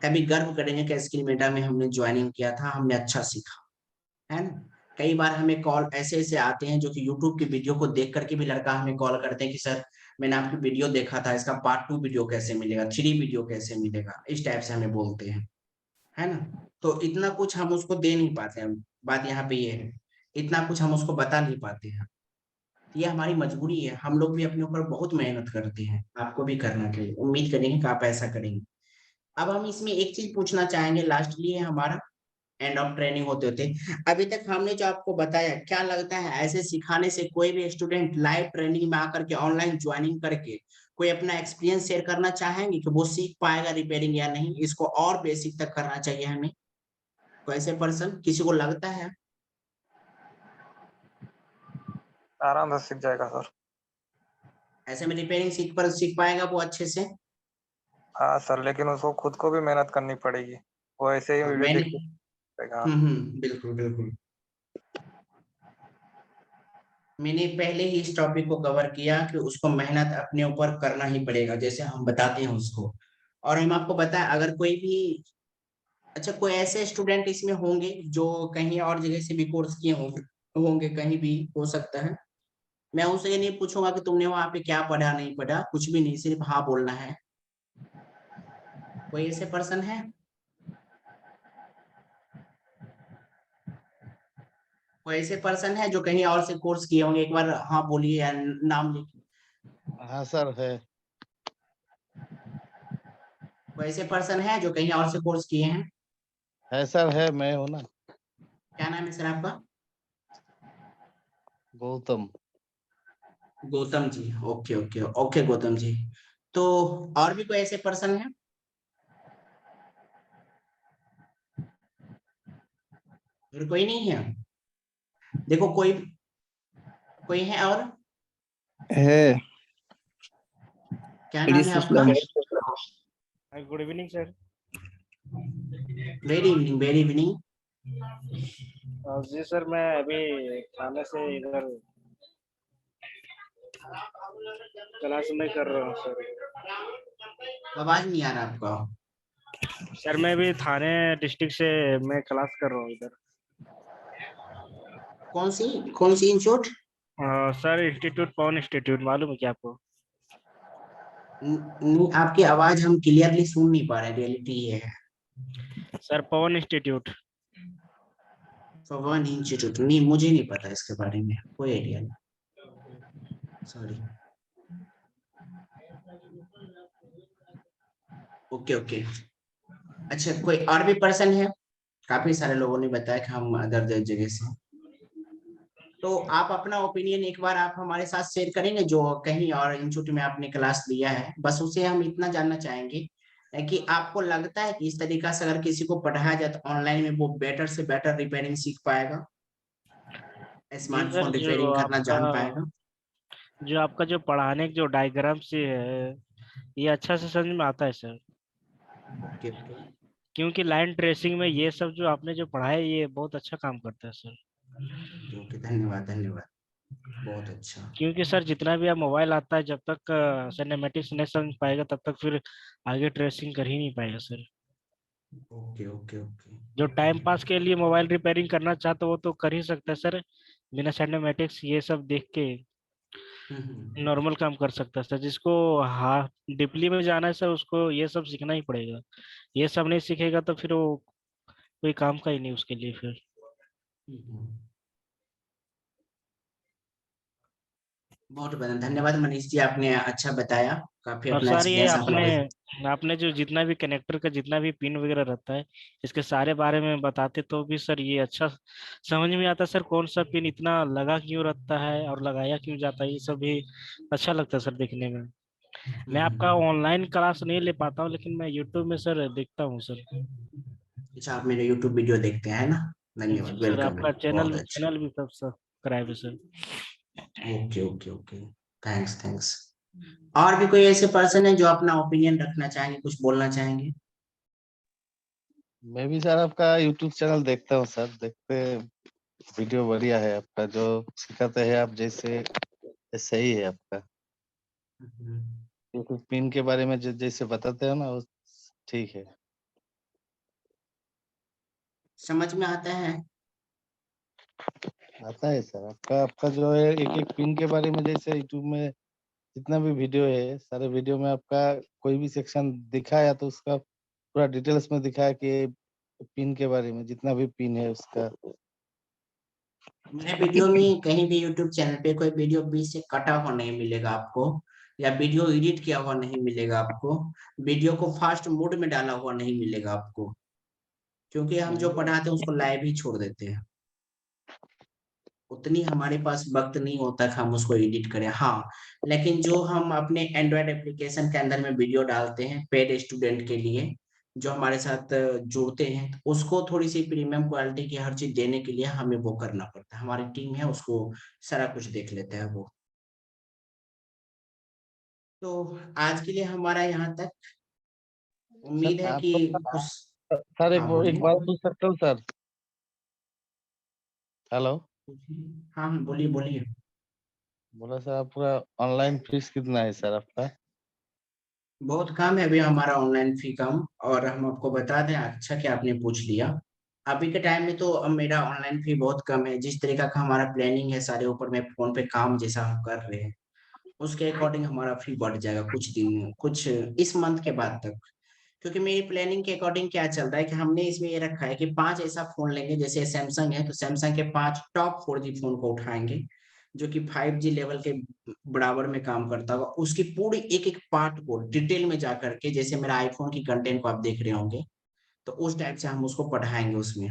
कभी गर्व करेंगे कि स्किल मेटा में हमने ज्वाइनिंग किया था, हमने अच्छा सीखा, है ना? कई बार हमें कॉल ऐसे ऐसे आते हैं जो कि यूट्यूब की वीडियो को देख करके भी लड़का हमें कॉल करते हैं कि सर मैंने आपकी वीडियो देखा था, इसका पार्ट 2 वीडियो कैसे मिलेगा, 3 वीडियो कैसे मिलेगा, इस टाइप से हमें बोलते हैं, है ना? तो इतना कुछ हम उसको दे नहीं पाते हैं। बात यहाँ पे ये है, इतना कुछ हम उसको बता नहीं पाते हैं। ये हमारी मजबूरी है, हम लोग भी अपने ऊपर बहुत मेहनत करते हैं, आपको भी करना चाहिए, उम्मीद करेंगे कि आप ऐसा करेंगे। अब हम इसमें एक चीज पूछना चाहेंगे, लास्टली है हमारा एंड ऑफ ट्रेनिंग होते होते, अभी तक हमने जो आपको बताया, क्या लगता है ऐसे सिखाने से कोई भी स्टूडेंट लाइव ट्रेनिंग में आकर के ऑनलाइन ज्वाइनिंग करके कोई अपना एक्सपीरियंस शेयर करना चाहेंगे कि वो सीख पाएगा रिपेयरिंग या नहीं, इसको और बेसिक तक करना चाहिए हमें? कोई ऐसे पर्सन किसी को लगता है? आराम से सीख जाएगा सर। ऐसे में रिपेयरिंग सीख पाएगा वो अच्छे से? हाँ सर, लेकिन उसको खुद को भी मेहनत करनी पड़ेगी, वो ऐसे ही वीडियो मैंने देख के सीखेगा। बिल्कुल बिल्कुल, मैंने पहले ही इस टॉपिक को कवर किया कि उसको मेहनत अपने ऊपर करना ही पड़ेगा, जैसे हम बताते हैं उसको। और हम आपको बताएं, अगर कोई भी, अच्छा कोई ऐसे स्टूडेंट इसमें होंगे जो कहीं और जगह से भी कोर्स किए होंगे, कहीं भी हो सकता है, मैं उनसे ये नहीं पूछूंगा कि तुमने वहां पे क्या पढ़ा नहीं पढ़ा, कुछ भी नहीं, सिर्फ हाँ बोलना है। कोई ऐसे पर्सन है? कोई ऐसे पर्सन है जो कहीं और से कोर्स किए होंगे? एक बार हाँ बोलिए या नाम लिखिए। हाँ सर कोई ऐसे पर्सन है जो कहीं और से कोर्स किए हैं? है सर है, मैं हूँ ना, क्या नाम है सर आपका? Gautam. Gautam ji, okay okay okay Gautam ji. तो और भी कोई ऐसे पर्सन है? फिर कोई नहीं है? देखो कोई कोई है और? है क्या नाम है आपका? Good evening sir. Very evening, very evening. जी सर, मैं अभी खाने से इधर क्लास में कर रहा हूँ सर। आवाज नहीं आ रहा आपका। सर मैं अभी थाने डिस्ट्रिक्ट से मैं क्लास कर रहा हूँ इधर। कौन सी इंस्टीट्यूट? सर इंस्टीट्यूट, पवन इंस्टीट्यूट, मालूम है क्या आपको? नहीं, आपकी आवाज हम क्लियरली सुन नहीं पा रहे, रियलिटी ये है। सर पवन इंस्टीट्यूट। पवन इंस्टीट्यूट? नहीं, मुझे नहीं पता इसके बारे में, कोई आइडिया नहीं, सॉरी। Okay okay. अच्छा कोई और भी पर्सन है? काफी सारे लोगों ने बताया कि हम अदर जगह से हैं। तो आप अपना ओपिनियन एक बार आप हमारे साथ शेयर करेंगे, जो कहीं और इंस्टीट्यूट में आपने क्लास लिया है, बस उसे हम इतना जानना चाहेंगे कि आपको लगता है कि इस तरीका से अगर किसी को पढ़ाया जाए तो ऑनलाइन में वो बेटर से बेटर रिपेयरिंग सीख पाएगा, जी सर, स्मार्टफोन रिपेयरिंग करना जान पाएगा? जो आपका जो पढ़ाने के जो डायग्राम से है, ये अच्छा से समझ में आता है सर। ओके ओके क्योंकि लाइन ट्रेसिंग में ये सब जो आपने जो पढ़ा है ये बहुत अच्छा काम करता है सर। ओके, धन्यवाद धन्यवाद, बहुत अच्छा। क्योंकि सर जितना भी आप मोबाइल आता है, जब तक सिनेमैटिक्स नहीं समझ पाएगा तब तक फिर आगे ट्रेसिंग कर ही नहीं पाएगा सर। Okay okay okay. जो टाइम पास के लिए मोबाइल रिपेयरिंग करना चाहता है वो तो कर ही सकता है सर, बिना सिनेमैटिक्स ये सब देख के हम्म। नॉर्मल काम कर सकता है सर। जिसको हाँ डीपली में जाना है सर, उसको ये सब सीखना ही पड़ेगा। ये सब नहीं सीखेगा तो फिर वो कोई काम का ही नहीं उसके लिए फिर। हम्म। बहुत बहुत धन्यवाद मनीष जी, आपने अच्छा बताया, काफी और अपना सर ये एक्सपीरियंस आपने आपने जो जितना भी कनेक्टर का जितना भी पिन वगैरह रहता है, इसके सारे बारे में बताते तो भी सर ये अच्छा समझ में आता सर, कौन सा पिन इतना लगा क्यों रहता है और लगाया क्यों जाता है, ये सब भी अच्छा लगता है सर देखने में। मैं आपका ऑनलाइन क्लास नहीं ले पाता हूँ, लेकिन मैं यूट्यूब में सर देखता हूँ सर। अच्छा, आप मेरे यूट्यूब वीडियो देखते हैं ना? जी धन्यवाद, सर, वेलकम है, आपका चैनल बहुत अच्छा। चैनल भी सब सब्सक्राइब है sir. Okay okay okay, thanks thanks. और भी कोई ऐसे पर्सन है जो अपना ओपिनियन रखना चाहेंगे, कुछ बोलना चाहेंगे? मैं भी सर आपका यूट्यूब चैनल देखता हूँ सर, देखते वीडियो बढ़िया है आपका, जो सिखाते हैं आप जैसे ये सही है आपका। यूट्यूब पिन के बारे में जैसे बताते हो ना वो ठीक है। समझ में आता है? आता है सर आपका, आपका जो है एक एक पिन के बारे में, जैसे यूट्यूब में जितना भी वीडियो है सारे वीडियो में आपका कोई भी सेक्शन दिखाया तो उसका पूरा डिटेल्स में दिखाया कि पिन के बारे में जितना भी पिन है उसका। मेरे वीडियो में कहीं भी यूट्यूब चैनल पे कोई वीडियो बीच से कटा हुआ नहीं मिलेगा आपको, या वीडियो एडिट किया हुआ नहीं मिलेगा आपको, वीडियो को फास्ट मोड में डाला हुआ नहीं मिलेगा आपको, क्योंकि हम जो पढ़ाते हैं उसको लाइव ही छोड़ देते हैं। उतनी हमारे पास वक्त नहीं होता कि हम उसको एडिट करें। हाँ, लेकिन जो हम अपने एंड्रॉयड एप्लीकेशन के अंदर में वीडियो डालते हैं पेड स्टूडेंट के लिए, जो हमारे साथ जुड़ते हैं, तो उसको थोड़ी सी प्रीमियम क्वालिटी की हर चीज देने के लिए हमें वो करना पड़ता है। हमारी टीम है, उसको सारा कुछ देख लेता है वो। तो आज के लिए हमारा यहाँ तक, उम्मीद सर है आप कि लोग कुछ। सर हाँ एक बोलिए। बात पूछ सकता हूँ सर? हेलो, हाँ हाँ, बोलिए बोलिए। बोला सर आपका ऑनलाइन फीस कितना है सर आपका? बहुत कम है अभी हमारा ऑनलाइन फी कम, और हम आपको बता दें, अच्छा कि आपने पूछ लिया। अभी के टाइम में तो अब मेरा ऑनलाइन फी बहुत कम है। जिस तरीका का हमारा प्लानिंग है सारे ऊपर में फोन पे काम जैसा हम कर रहे हैं, उसके अकॉर्डिंग हमारा फी बढ़ जाएगा कुछ दिन, कुछ इस मंथ के बाद तक। क्योंकि मेरी प्लानिंग के अकॉर्डिंग क्या चल रहा है कि हमने इसमें ये रखा है कि 5 ऐसा फोन लेंगे, जैसे सैमसंग है तो सैमसंग के 5 टॉप 4G फोन को उठाएंगे, जो कि 5G लेवल के बराबर में काम करता होगा। उसकी पूरी एक एक पार्ट को डिटेल में जा करके, जैसे मेरा आईफोन की कंटेंट को आप देख रहे होंगे, तो उस टाइप से हम उसको पढ़ाएंगे उसमें।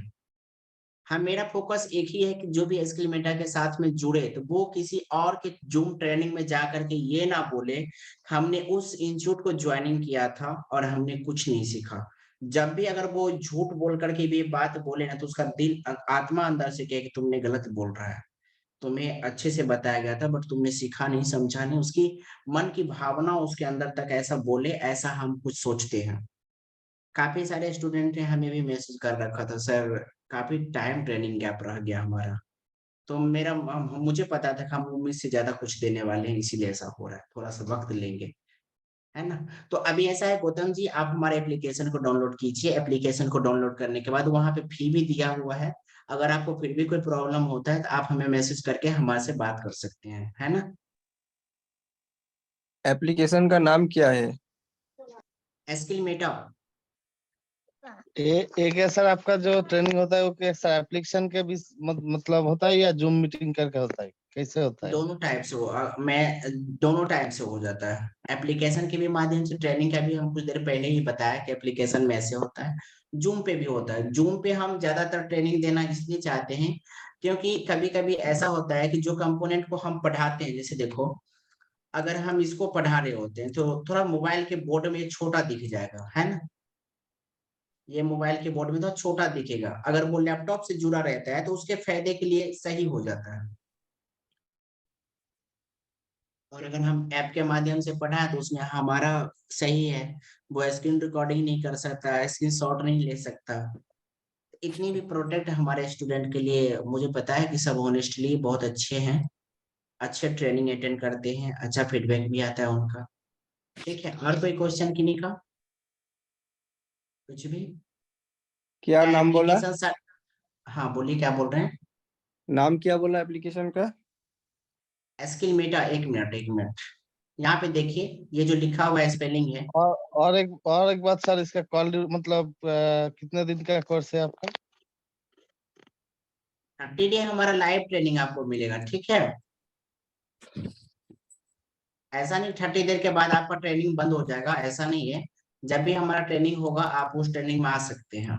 हाँ, मेरा फोकस एक ही है कि जो भी स्किल मेटा के साथ में जुड़े तो वो किसी और के जूम ट्रेनिंग में जा करके ये ना बोले हमने उस इंस्टीट्यूट को ज्वाइनिंग किया था और हमने कुछ नहीं सीखा। जब भी अगर वो झूठ बोल करके भी ये बात बोले ना, तो उसका दिल आत्मा अंदर से कहे कि तुमने गलत बोल रहा है, तुम्हें अच्छे से बताया गया था बट तुमने सीखा नहीं, समझा नहीं। उसकी मन की भावना उसके अंदर तक ऐसा बोले, ऐसा हम कुछ सोचते हैं। काफी सारे स्टूडेंट ने हमें भी मैसेज कर रखा था, सर काफी टाइम ट्रेनिंग गैप रह गया हमारा। तो मुझे पता था कि हम उम्मीद से ज्यादा कुछ देने वाले हैं, इसीलिए ऐसा हो रहा है, थोड़ा सा वक्त लेंगे, है ना? तो अभी ऐसा है गौतम जी, आप हमारे एप्लीकेशन को डाउनलोड कीजिए। एप्लीकेशन को डाउनलोड करने के बाद वहां पे फी भी दिया हुआ है। अगर आपको फिर भी कोई प्रॉब्लम होता है तो आप हमें मैसेज करके हमारे से बात कर सकते हैं, है ना? एप्लीकेशन का नाम क्या है? Skill Meta. एक है सर आपका जो ट्रेनिंग होता है वो कैसा एप्लीकेशन के भी मतलब होता है या जूम मीटिंग करके होता है, कैसे होता है? दोनों टाइप से हो दोनों टाइप से हो जाता है। एप्लीकेशन के भी माध्यम से ट्रेनिंग का भी हम कुछ देर पहले ही बताया कि एप्लीकेशन में ऐसे होता है, जूम पे भी होता है। जूम पे हम ज्यादातर ट्रेनिंग देना इसलिए चाहते हैं क्योंकि कभी कभी ऐसा होता है कि जो कंपोनेंट को हम पढ़ाते हैं, जैसे देखो, अगर हम इसको पढ़ा रहे होते हैं तो थोड़ा मोबाइल के बोर्ड में छोटा दिख जाएगा, है ना? ये मोबाइल के बोर्ड में तो छोटा दिखेगा, अगर वो लैपटॉप से जुड़ा रहता है तो उसके फायदे के लिए सही हो जाता है। और अगर हम ऐप के माध्यम से पढ़ाएं तो उसमें हमारा सही है, वो स्क्रीन रिकॉर्डिंग नहीं कर सकता, स्क्रीन शॉट नहीं ले सकता। इतनी भी प्रोडक्ट हमारे स्टूडेंट के लिए मुझे पता है कि सब ऑनेस्टली बहुत अच्छे हैं, अच्छे ट्रेनिंग अटेंड करते हैं, अच्छा फीडबैक भी आता है उनका। ठीक है, और कोई क्वेश्चन किन्हीं का, कुछ भी? क्या क्या नाम बोला? Application sir? हाँ बोलिए, क्या बोल रहे हैं? नाम क्या बोला एप्लीकेशन का? स्किल मेटा, एक मिनट एक मिनट, यहाँ पे देखिए, ये जो लिखा हुआ है स्पेलिंग है। और एक बात सर, इसका कॉल मतलब कितने दिन का कोर्स है आपका? 30 डे हमारा लाइव ट्रेनिंग आपको मिलेगा, ठीक है? ऐसा नहीं 30 देर के बाद आपका ट्रेनिंग बंद हो जाएगा, ऐसा नहीं है। जब भी हमारा ट्रेनिंग होगा आप उस ट्रेनिंग में आ सकते हैं।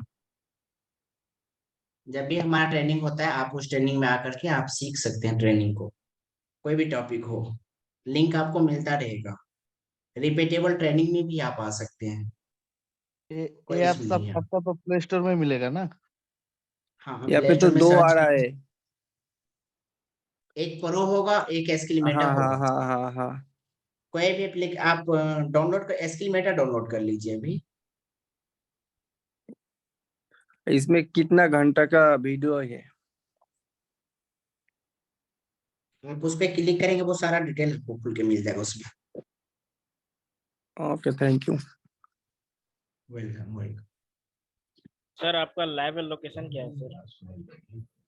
जब भी हमारा ट्रेनिंग होता है आप उस ट्रेनिंग में आकर के आप सीख सकते हैं ट्रेनिंग को, कोई भी टॉपिक हो, लिंक आपको मिलता रहेगा। रिपीटेबल ट्रेनिंग में भी आप आ सकते हैं, ये कोई ऐप इशू सब नहीं है। आपका तो प्ले स्टोर में मिलेगा ना? हाँ, यहाँ प्ले पे तो स्टोर में दो आ सर्च रहा कीजिए। है। एक प्रो होगा, एक हाँ एस्किलमेटा हाँ होगा। हाँ हाँ हाँ। कोई भी आप डाउनलोड कर, एस्किलमेटा डाउनलोड कर लीजिए अभी। इसमें कितना घंटा का वीडियो है? आप उस पर क्लिक करेंगे वो सारा डिटेल आपको खुल के मिल जाएगा उसमें। Okay, thank you. Welcome welcome. Sir आपका लाइव लोकेशन क्या है सर?